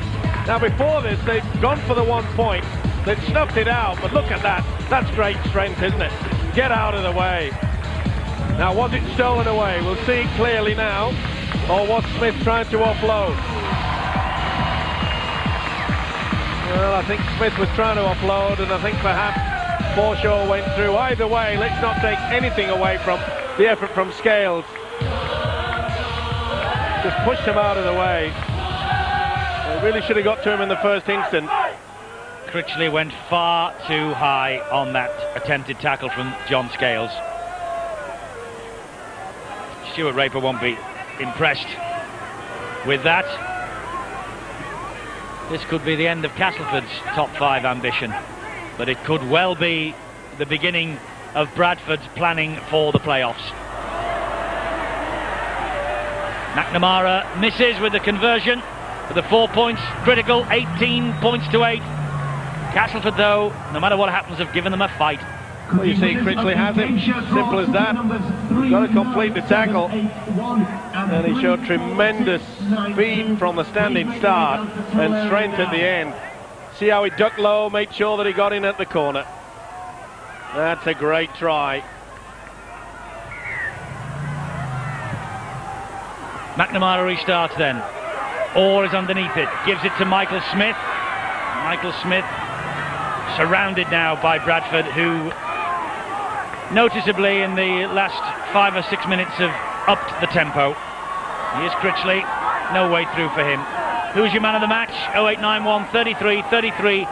Now before this, they'd gone for the 1 point, they'd snuffed it out, but look at that. That's great strength, isn't it? Get out of the way. Now, was it stolen away? We'll see it clearly now. Or was Smith trying to offload? Well, I think Smith was trying to offload, and I think perhaps Forshaw went through. Either way, let's not take anything away from the effort from Scales. Just pushed him out of the way. They really should have got to him in the first instant. Critchley went far too high on that attempted tackle from John Scales. Stuart Raper won't be impressed with that. This could be the end of Castleford's top 5 ambition, but it could well be the beginning of Bradford's planning for the playoffs. McNamara misses with the conversion for the 4 points, critical, 18 points to 8. Castleford, though, no matter what happens, have given them a fight. Well, you see, Critchley has it. Simple as that. He's got to complete the tackle. And he showed tremendous speed from the standing start and strength at the end. See how he ducked low, made sure that he got in at the corner. That's a great try. McNamara restarts then. Orr is underneath it. Gives it to Michael Smith. Michael Smith surrounded now by Bradford, who noticeably in the last 5 or 6 minutes have upped the tempo. Here's Critchley, no way through for him. Who's your man of the match? 0891 33 33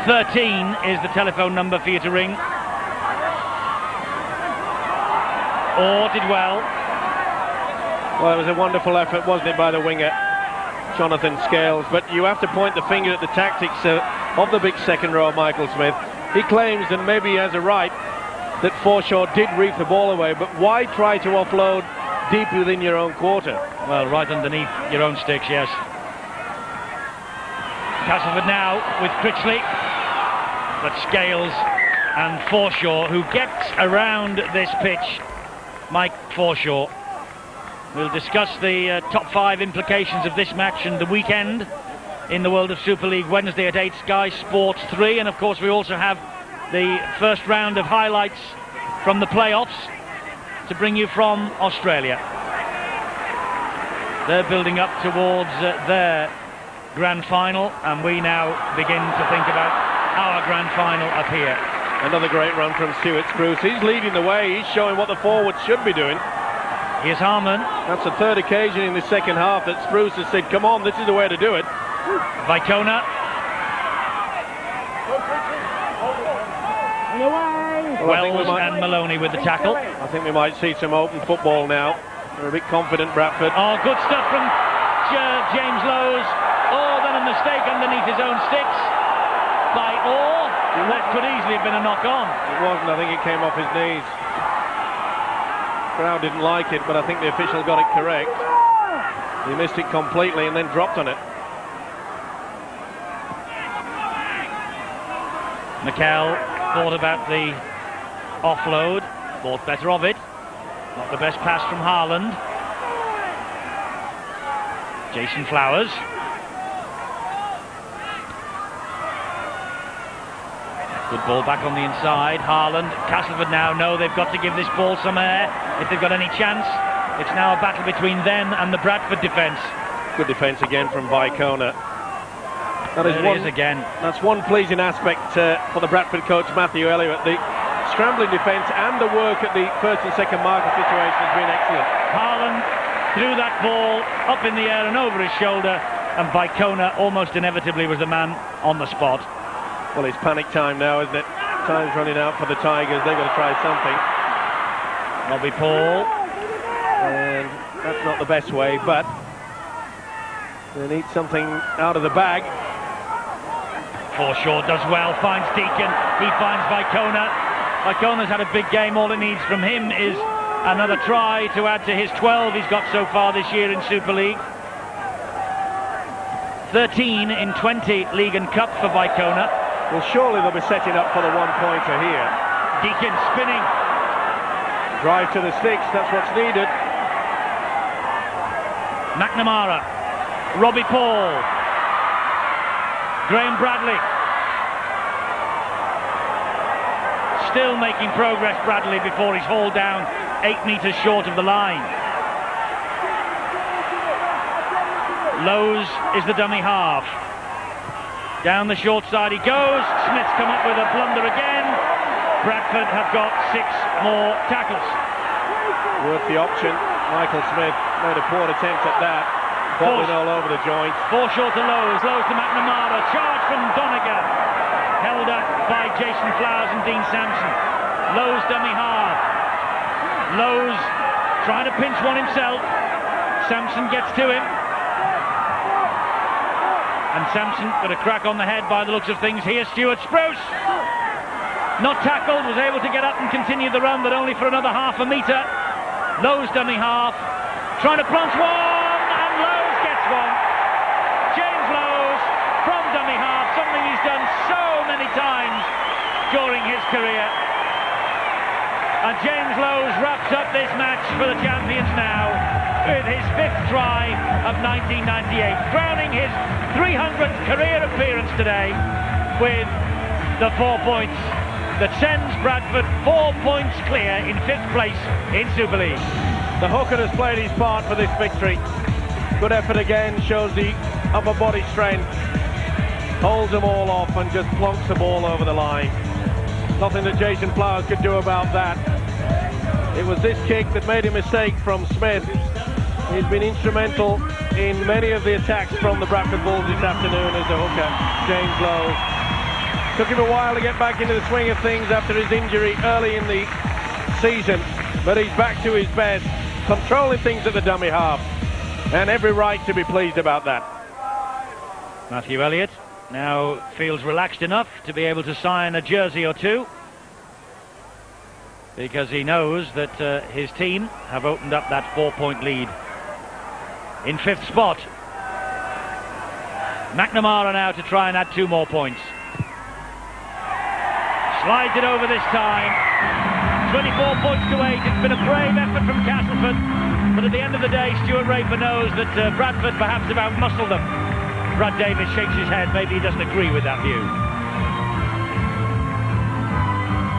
13 is the telephone number for you to ring. Orr did well. Well, it was a wonderful effort, wasn't it, by the winger, Jonathan Scales, but you have to point the finger at the tactics of the big second row, Michael Smith. He claims, and maybe he has a right, that Forshaw did reef the ball away, but why try to offload deep within your own quarter? Well, right underneath your own sticks, yes. Castleford now with Critchley, but Scales and Forshaw, who gets around this pitch, Mike Forshaw. We'll discuss the top 5 implications of this match and the weekend in the world of Super League Wednesday at 8, Sky Sports 3, and of course we also have the first round of highlights from the playoffs to bring you from Australia. They're building up towards their grand final, and we now begin to think about our grand final up here. Another great run from Stuart Spruce. He's leading the way. He's showing what the forwards should be doing. Here's Harmon. That's the 3rd occasion in the second half that Spruce has said, come on, this is the way to do it. Vicona. Wells and Maloney with the tackle. I think we might see some open football now. They're a bit confident, Bradford. Oh, good stuff from James Lowes. Oh, then a mistake underneath his own sticks by Orr. That could easily have been a knock-on. It wasn't. I think it came off his knees. The crowd didn't like it, but I think the official got it correct. He missed it completely and then dropped on it. McKell thought about the offload, thought better of it. Not the best pass from Haaland. Jason Flowers. Good ball back on the inside. Haaland. Castleford now know they've got to give this ball some air if they've got any chance. It's now a battle between them and the Bradford defence. Good defence again from Vicona. That's one pleasing aspect for the Bradford coach Matthew Elliott. The scrambling defence and the work at the first and second marker situation has been excellent. Haaland threw that ball up in the air and over his shoulder, and Vicona almost inevitably was the man on the spot. Well, it's panic time now, isn't it? Time's running out for the Tigers. They've got to try something. Robbie Paul. And that's not the best way, but they need something out of the bag. Forshaw does well, finds Deacon, he finds Vicona. Vicona's had a big game. All it needs from him is another try to add to his 12 he's got so far this year in Super League. 13 in 20 League and Cup for Vicona. Well, surely they'll be setting up for the one-pointer here. Deacon spinning. Drive to the sticks, that's what's needed. McNamara, Robbie Paul, Graham Bradley. Still making progress, Bradley, before he's hauled down 8 metres short of the line. Lowes is the dummy half. Down the short side he goes. Smith's come up with a blunder again. Bradford have got 6 more tackles. Worth the option. Michael Smith made a poor attempt at that. Bobbling all over the joint. Forshaw to Lowes. Lowes to McNamara. Charge from Doniger. Held up by Jason Flowers and Dean Sampson. Lowes dummy half. Lowes trying to pinch one himself. Sampson gets to him. And Sampson got a crack on the head by the looks of things. Here's Stuart Spruce. Not tackled, was able to get up and continue the run, but only for another half a metre. Lowes dummy half. Trying to plunge one, and Lowes gets one. James Lowes from dummy half, something he's done so many times during his career. And James Lowes wraps up this match for the champions now with his 5th try of 1998, crowning his 300th career appearance today with the 4 points that sends Bradford 4 points clear in 5th place in Super League. The hooker has played his part for this victory. Good effort again, shows the upper body strength, holds them all off and just plonks the ball over the line. Nothing that Jason Flowers could do about that. It was this kick that made a mistake from Smith. He's been instrumental in many of the attacks from the Bradford Bulls this afternoon as a hooker, James Lowes. Took him a while to get back into the swing of things after his injury early in the season, but he's back to his best, controlling things at the dummy half, and every right to be pleased about that. Matthew Elliott now feels relaxed enough to be able to sign a jersey or two, because he knows that his team have opened up that 4-point lead in 5th spot. McNamara now to try and add 2 more points. Slides it over this time. 24 points to 8. It's been a brave effort from Castleford, but at the end of the day, Stuart Raper knows that Bradford perhaps have outmuscled them. Brad Davis shakes his head. Maybe he doesn't agree with that view.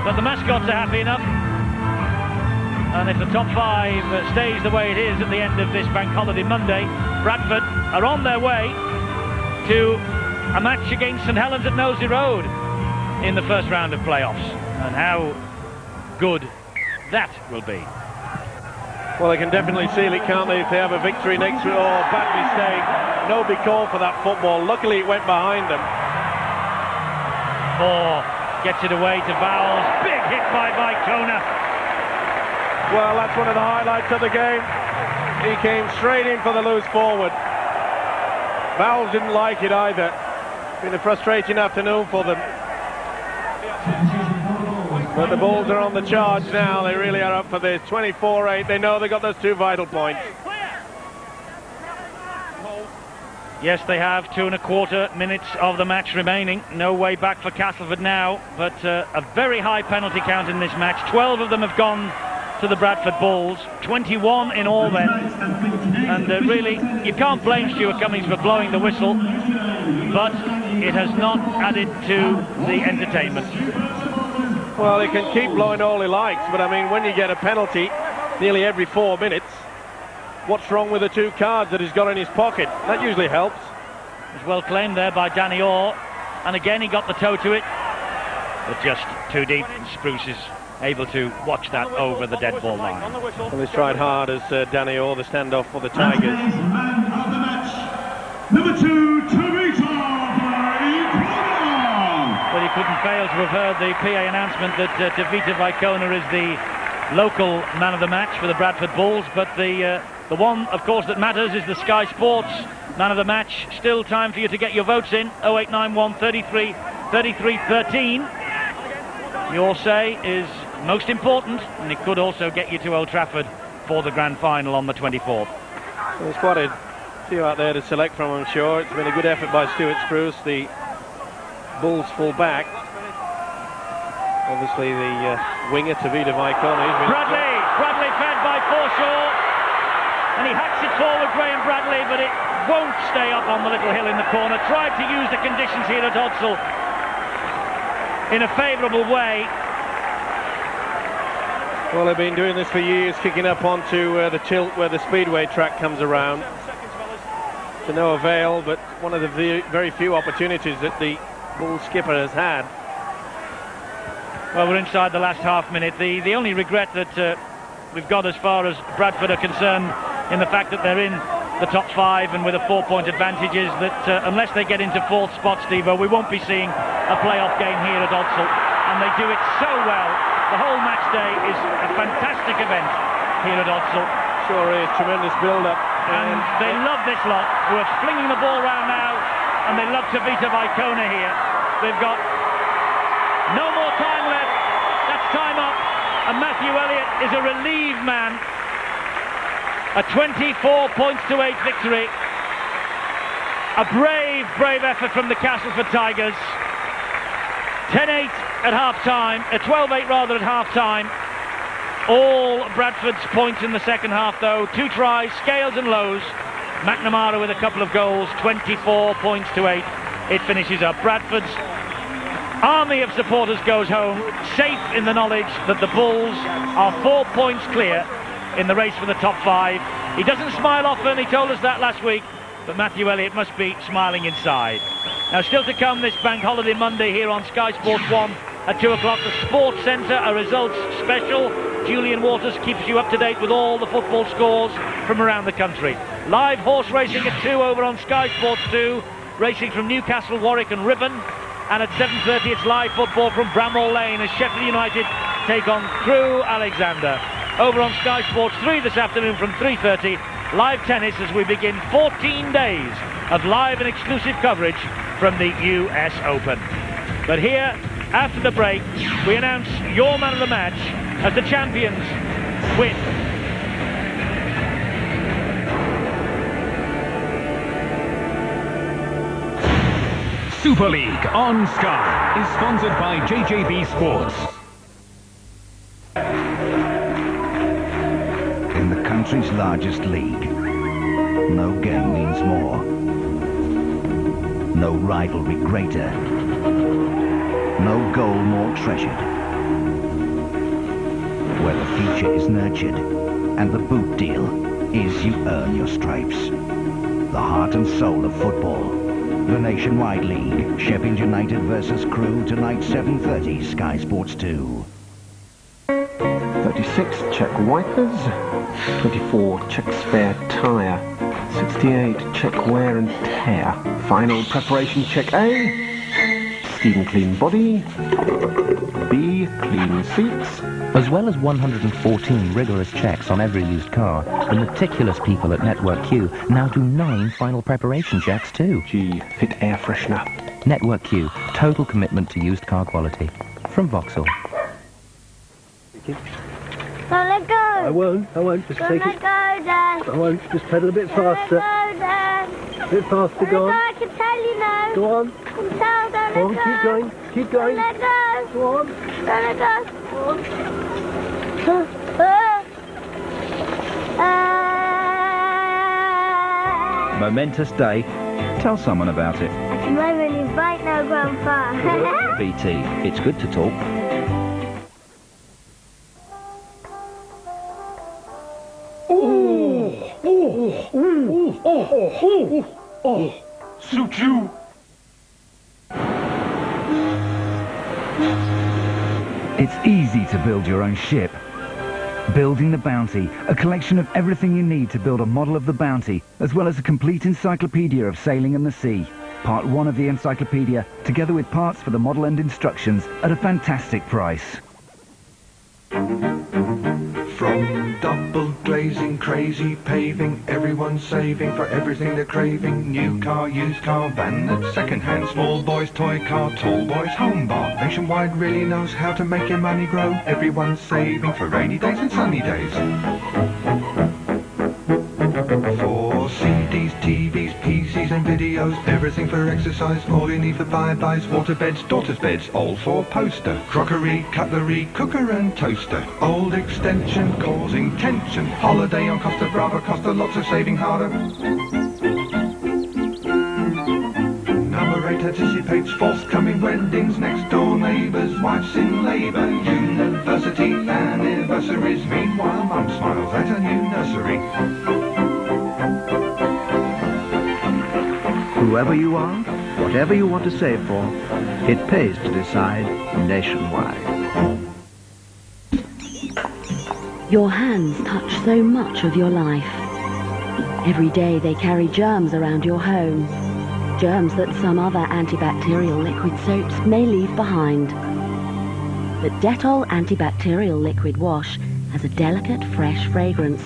But the mascots are happy enough. And if the top 5 stays the way it is at the end of this Bank Holiday Monday, Bradford are on their way to a match against St Helens at Knowsley Road in the first round of playoffs. And how good that will be. Well, they can definitely seal it, can't they, if they have a victory next week. Oh, bad mistake. No big call for that football. Luckily, it went behind them. For Gets it away to Vowles. Big hit by Vicona. Well, that's one of the highlights of the game. He came straight in for the loose forward. Vowles didn't like it either. Been a frustrating afternoon for them. But the Bulls are on the charge now. They really are up for this. 24-8. They know they got those 2 vital points. Yes, they have 2¼ minutes of the match remaining. No way back for Castleford now, but a very high penalty count in this match. 12 of them have gone to the Bradford Bulls, 21 in all then. And really, you can't blame Stuart Cummings for blowing the whistle, but it has not added to the entertainment. Well, he can keep blowing all he likes, but I mean, when you get a penalty nearly every 4 minutes, what's wrong with the 2 cards that he's got in his pocket? That usually helps. It was well claimed there by Danny Orr, and again he got the toe to it, but just too deep. Spruce is able to watch that over the dead ball line. Well, he's tried hard as Danny Orr, the standoff for the Tigers. Number 2, Tavita Vicona. Well, you couldn't fail to have heard the PA announcement that Tavita Vicona is the local man of the match for the Bradford Bulls, but the one, of course, that matters is the Sky Sports man of the match. Still time for you to get your votes in. 0891 33 33 13. Your say is most important, and it could also get you to Old Trafford for the grand final on the 24th. Well, there's quite a few out there to select from, I'm sure. It's been a good effort by Stuart Spruce, the Bulls full back. Obviously the winger, Tavita Vicona. Bradley fed by Forshaw, and he hacks it forward, Graham Bradley, but it won't stay up on the little hill in the corner. Tried to use the conditions here at Hodsall in a favourable way. Well, they've been doing this for years, kicking up onto the tilt where the speedway track comes around. To no avail, but one of the very few opportunities that the Bull skipper has had. Well, we're inside the last half minute. The only regret that we've got as far as Bradford are concerned in the fact that they're in the top 5 and with a 4-point advantage is that unless they get into 4th spot, Steve-O, we won't be seeing a playoff game here at Hodsall. And they do it so well. The whole match day is a fantastic event here at Hodsall. Sure is, tremendous build-up. And they love this lot, who are flinging the ball around now, and they love Tavita Vicona here. They've got no more time left. That's time up. And Matthew Elliott is a relieved man. A 24-8 victory. A brave effort from the Castleford Tigers. 10-8 at half-time, 12-8 rather at half-time. All Bradford's points in the second half, though. 2 tries, Scales and Lowe's. McNamara with a couple of goals, 24-8. It finishes up. Bradford's army of supporters goes home, safe in the knowledge that the Bulls are 4 points clear in the race for the top 5. He doesn't smile often, he told us that last week, but Matthew Elliott must be smiling inside. Now, still to come this Bank Holiday Monday here on Sky Sports 1 at 2 o'clock, the Sports Centre, a results special. Julian Waters keeps you up to date with all the football scores from around the country. Live horse racing at 2 over on Sky Sports 2, racing from Newcastle, Warwick and Ripon. And at 7:30 it's live football from Bramall Lane as Sheffield United take on Crewe Alexander. Over on Sky Sports 3 this afternoon from 3:30, live tennis as we begin 14 days of live and exclusive coverage from the US Open. But here, after the break, we announce your man of the match as the champions win. Super League on Sky is sponsored by JJB Sports. In the country's largest league, no game means more. No rivalry greater. No goal more treasured. Where the future is nurtured and the boot deal is you earn your stripes. The heart and soul of football. The Nationwide League, Sheffield United versus Crewe, tonight 7:30, Sky Sports 2. 36, check wipers. 24, check spare tyre. 68, check wear and tear. Final preparation, check A. 16 clean body. B, clean seats. As well as 114 rigorous checks on every used car, the meticulous people at Network Q now do 9 final preparation checks too. G, fit air freshener. Network Q, total commitment to used car quality. From Vauxhall. Don't let go. I won't. Just Don't take let it. go, Dad. I won't. Just pedal a bit faster. Don't let go, Dad. A bit faster, go on. I can tell you now. Go on. I can tell, don't Go on, let go. keep going. Keep going. Don't let go. Go on. Don't let go. Go on. Momentous day. Tell someone about it. I can ride on your bike now, Grandpa. BT, it's good to talk. Suit you. It's easy to build your own ship. Building the Bounty, a collection of everything you need to build a model of the Bounty, as well as a complete encyclopedia of sailing and the sea. Part 1 of the encyclopedia, together with parts for the model and instructions, at a fantastic price. From double glazing, crazy paving, everyone's saving for everything they're craving. New car, used car, van that's second-hand, small boys toy car, tall boys home bar. Nationwide really knows how to make your money grow. Everyone's saving for rainy days and sunny days. For CDs, TVs, PCs and videos, everything for exercise, all you need for buy-buys, water beds, daughter's beds, all for poster. Crockery, cutlery, cooker and toaster. Old extension causing tension. Holiday on Costa Brava, Costa, lots of saving harder. Number 8 anticipates forthcoming weddings, next door neighbours, wives in labour, university anniversaries. Meanwhile, mum smiles at a new nursery. Whoever you are, whatever you want to save for, it pays to decide nationwide. Your hands touch so much of your life. Every day they carry germs around your home. Germs that some other antibacterial liquid soaps may leave behind. But Dettol antibacterial liquid wash has a delicate, fresh fragrance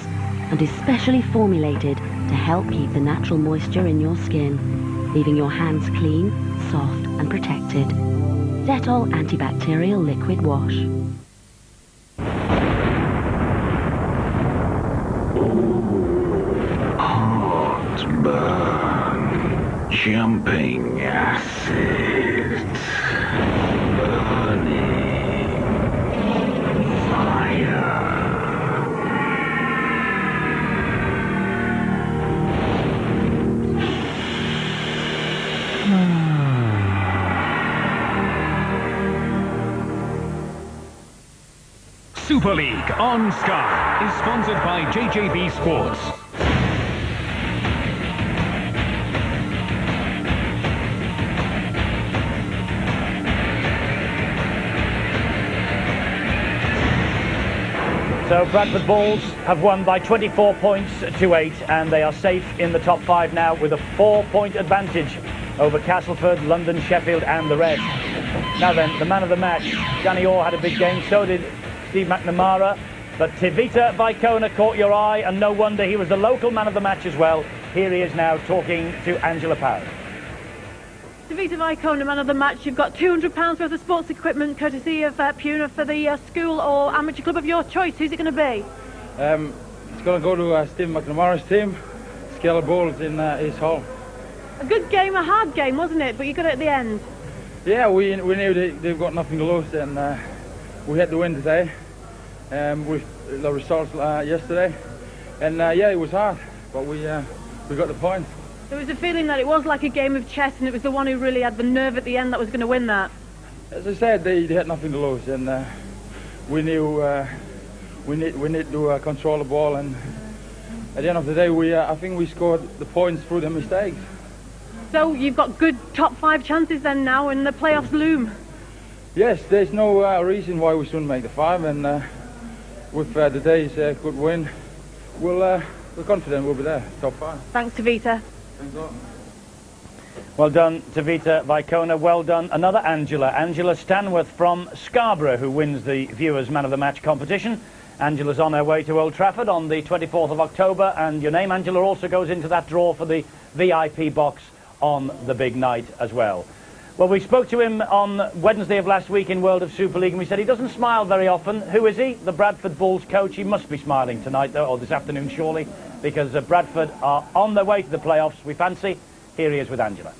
and is specially formulated to help keep the natural moisture in your skin, leaving your hands clean, soft and protected. Dettol antibacterial liquid wash. Heartburn, jumping acid, burning fire. Super League on Sky is sponsored by JJB Sports. So Bradford Bulls have won by 24 points to 8, and they are safe in the top 5 now with a 4-point advantage over Castleford, London, Sheffield and the rest. Now then, the man of the match. Danny Orr had a big game, so did Steve McNamara, but Tivita Vicona caught your eye, and no wonder, he was the local man of the match as well. Here he is now talking to Angela Powell. Tivita Vicona, man of the match. You've got £200 worth of sports equipment courtesy of Puna for the school or amateur club of your choice. Who's it going to be? It's going to go to Steve McNamara's team, Scale Bowls in East Hall. A good game, a hard game, wasn't it? But you got it at the end. Yeah, we knew they've got nothing to lose, and we had to win today with the results yesterday. And yeah, it was hard, but we got the point. There was a feeling that it was like a game of chess, and it was the one who really had the nerve at the end that was going to win that. As I said, they had nothing to lose, and we knew we need to control the ball. And at the end of the day, I think we scored the points through the mistakes. So you've got good top 5 chances then now, and the playoffs loom. Yes, there's no reason why we shouldn't make the 5, and with today's good win, we're confident we'll be there, top 5. Thanks, Tivita. Thanks a lot. Well done to Vita Vicona. Well done. Another Angela. Angela Stanworth from Scarborough, who wins the Viewers' Man of the Match competition. Angela's on her way to Old Trafford on the 24th of October, and your name, Angela, also goes into that draw for the VIP box on the big night as well. Well, we spoke to him on Wednesday of last week in World of Super League, and we said he doesn't smile very often. Who is he? The Bradford Bulls coach. He must be smiling tonight, though, or this afternoon, surely, because Bradford are on their way to the playoffs, we fancy. Here he is with Angela.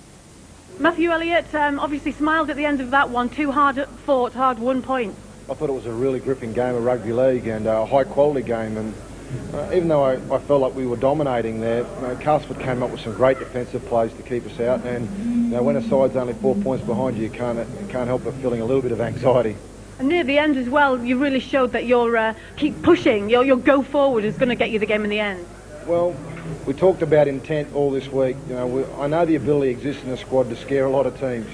Matthew Elliott obviously smiled at the end of that one. 2 hard-fought, hard-won points. I thought it was a really gripping game of rugby league and a high-quality game. And even though I felt like we were dominating there, Castleford came up with some great defensive plays to keep us out. And when a side's only 4 points behind you, you can't help but feeling a little bit of anxiety. And near the end as well, you really showed that your keep pushing, your go forward is going to get you the game in the end. Well, we talked about intent all this week. I know the ability exists in the squad to scare a lot of teams.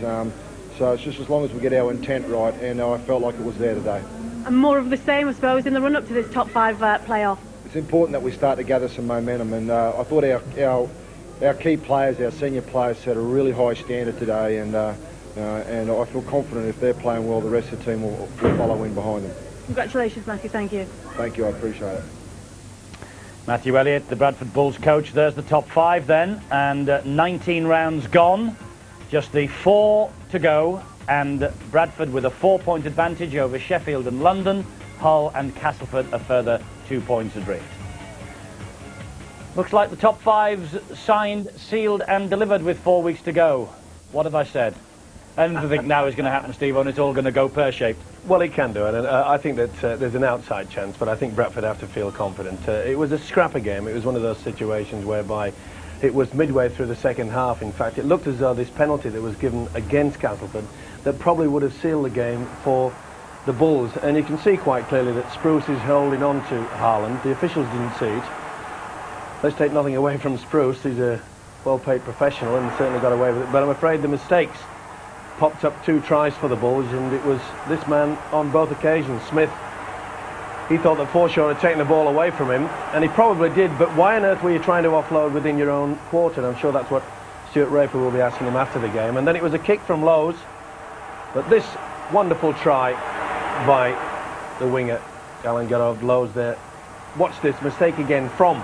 So it's just as long as we get our intent right, and I felt like it was there today. And more of the same, I suppose, in the run-up to this top 5 playoff. It's important that we start to gather some momentum, and I thought our key players, our senior players, set a really high standard today, and I feel confident if they're playing well, the rest of the team will follow in behind them. Congratulations, Matthew. Thank you. Thank you. I appreciate it. Matthew Elliott, the Bradford Bulls coach. There's the top 5 then, and 19 rounds gone. Just the 4 to go, and Bradford with a 4-point advantage over Sheffield and London. Hull and Castleford a further 2 points adrift. Looks like the top 5's signed, sealed and delivered with 4 weeks to go. What have I said? Anything think now is going to happen, Steve, and it's all going to go pear-shaped? Well, it can do it, and I think that there's an outside chance, but I think Bradford have to feel confident. It was a scrapper game. It was one of those situations whereby it was midway through the second half. In fact, it looked as though this penalty that was given against Castleford that probably would have sealed the game for the Bulls. And you can see quite clearly that Spruce is holding on to Haaland. The officials didn't see it. Let's take nothing away from Spruce. He's a well-paid professional and certainly got away with it. But I'm afraid the mistakes popped up 2 tries for the Bulls, and it was this man on both occasions, Smith. He thought that Forshaw had taken the ball away from him, and he probably did, but why on earth were you trying to offload within your own quarter? I'm sure that's what Stuart Raper will be asking him after the game. And then it was a kick from Lowe's, but this wonderful try by the winger, Alan Garrod Lowe's there. Watch this mistake again from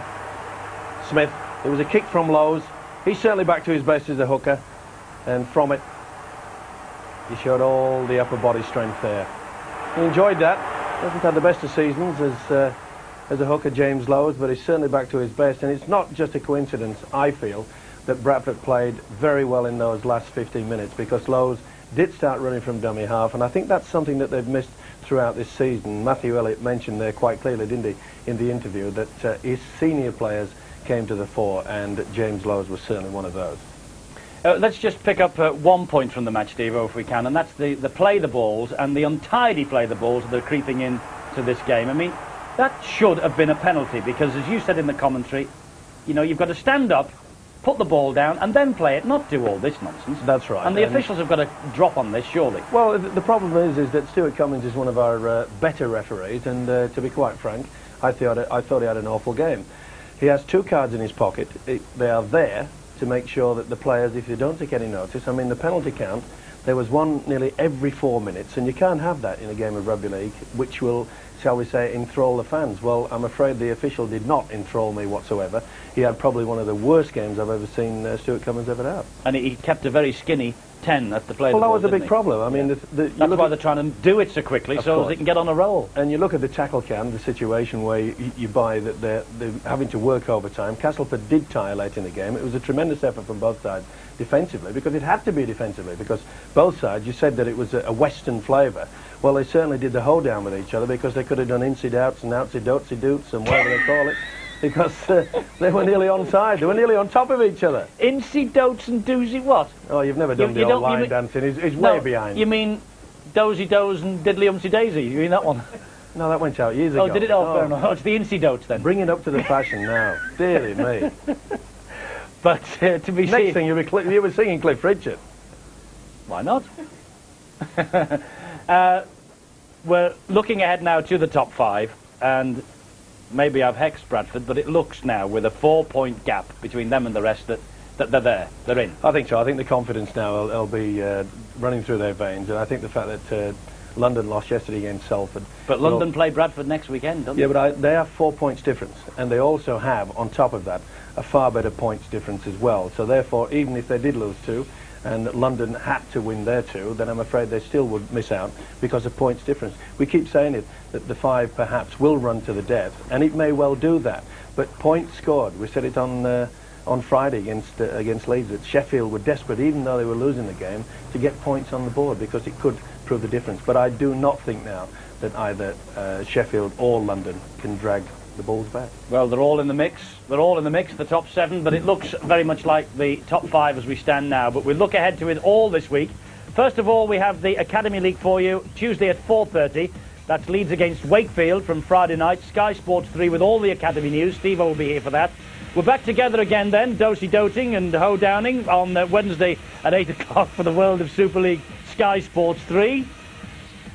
Smith. It was a kick from Lowe's. He's certainly back to his best as a hooker, and from it, he showed all the upper body strength there. He enjoyed that. Hasn't had the best of seasons as a hooker, James Lowe's, but he's certainly back to his best. And it's not just a coincidence, I feel, that Bradford played very well in those last 15 minutes, because Lowe's did start running from dummy half, and I think that's something that they've missed throughout this season. Matthew Elliott mentioned there quite clearly, didn't he, in the interview, that his senior players came to the fore, and James Lowe's was certainly one of those. Let's just pick up 1 point from the match, Steve, if we can, and that's the play the balls and the untidy play the balls that are creeping in to this game. I mean, that should have been a penalty, because as you said in the commentary, you've got to stand up, put the ball down and then play it, not do all this nonsense. That's right. And the officials have got to drop on this, surely. Well, the problem is that Stuart Cummins is one of our better referees, and to be quite frank, I thought he had an awful game. He has 2 cards in his pocket. They are there to make sure that the players, if you don't take any notice, I mean, the penalty count, there was one nearly every 4 minutes, and you can't have that in a game of rugby league, which will, shall we say, enthrall the fans. Well, I'm afraid the official did not enthrall me whatsoever. He had probably one of the worst games I've ever seen Stuart Cummins ever have. And he kept a very skinny 10 at the play. Well, that was a big problem. I mean, that's why they're trying to do it so quickly, so they can get on a roll. And you look at the tackle count, the situation where you buy that they're having to work overtime. Castleford did tire late in the game. It was a tremendous effort from both sides defensively, because it had to be defensively, because both sides, you said that it was a Western flavour. Well, they certainly did the hold down with each other, because they could have done inside outs and outside dotsy doots and whatever they call it. Because they were nearly on side. They were nearly on top of each other. Insy, dotes and doozy what? Oh, you've never done the old line dancing. He's way behind. You mean dozy doze and diddly umsy daisy? You mean that one? No, that went out years ago. Oh, did it? Oh, fair enough. Oh, it's the insy dotes then. Bring it up to the fashion now. Dearly me. But to be seen... Next thing you were singing Cliff Richard. Why not? We're looking ahead now to the top 5, and maybe I've hexed Bradford, but it looks now, with a 4-point gap between them and the rest, that that they're there, they're in? I think so. I think the confidence now will be running through their veins, and I think the fact that London lost yesterday against Salford. But London play Bradford next weekend, don't they? Yeah, but they have 4 points difference, and they also have, on top of that, a far better points difference as well. So therefore, even if they did lose 2, and London had to win their 2, then I'm afraid they still would miss out because of points difference. We keep saying it, that the 5 perhaps will run to the death, and it may well do that. But points scored, we said it on Friday against Leeds, that Sheffield were desperate, even though they were losing the game, to get points on the board because it could prove the difference. But I do not think now that either Sheffield or London can drag the Bulls back. Well, they're all in the mix. They're all in the mix, the top 7, but it looks very much like the top 5 as we stand now. But we'll look ahead to it all this week. First of all, we have the Academy League for you, Tuesday at 4:30. That's Leeds against Wakefield from Friday night. Sky Sports 3 with all the Academy news. Steve will be here for that. We're back together again then, Dosey-Doting and Ho-Downing on Wednesday at 8 o'clock for the World of Super League Sky Sports 3.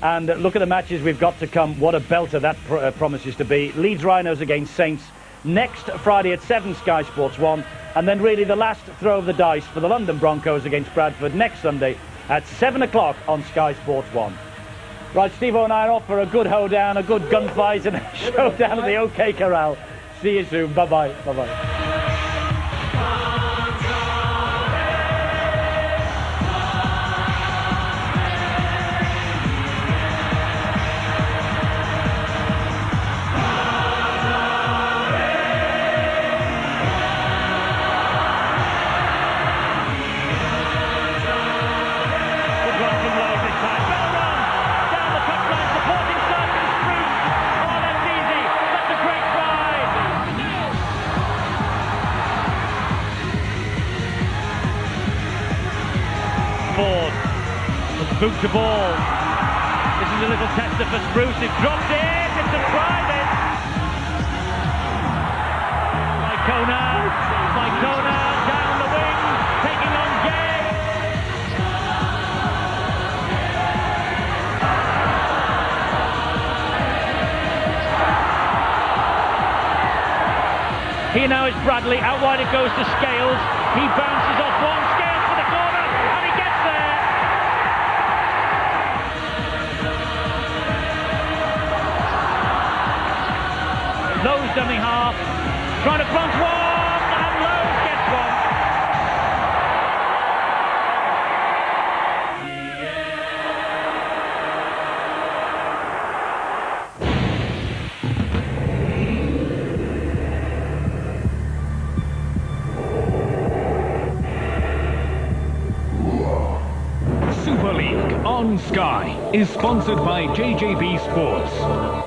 And look at the matches we've got to come. What a belter that promises to be. Leeds Rhinos against Saints next Friday at 7, Sky Sports 1. And then really the last throw of the dice for the London Broncos against Bradford next Sunday at 7 o'clock on Sky Sports 1. Right, Steve-O and I are off for a good hoedown, a good gunfight and a showdown at the OK Corral. See you soon. Bye-bye. Bye-bye. Boot to ball. This is a little tester for Spruce. He's dropped it. It's a try then. Mycona down the wing, taking on Gay. Here now is Bradley. Out wide it goes to Scales. He bounces off one. Scales for the corner, and he gets there. Lowe's dummy half, trying to front one, and Lowe's gets one. Super League on Sky is sponsored by JJB Sports.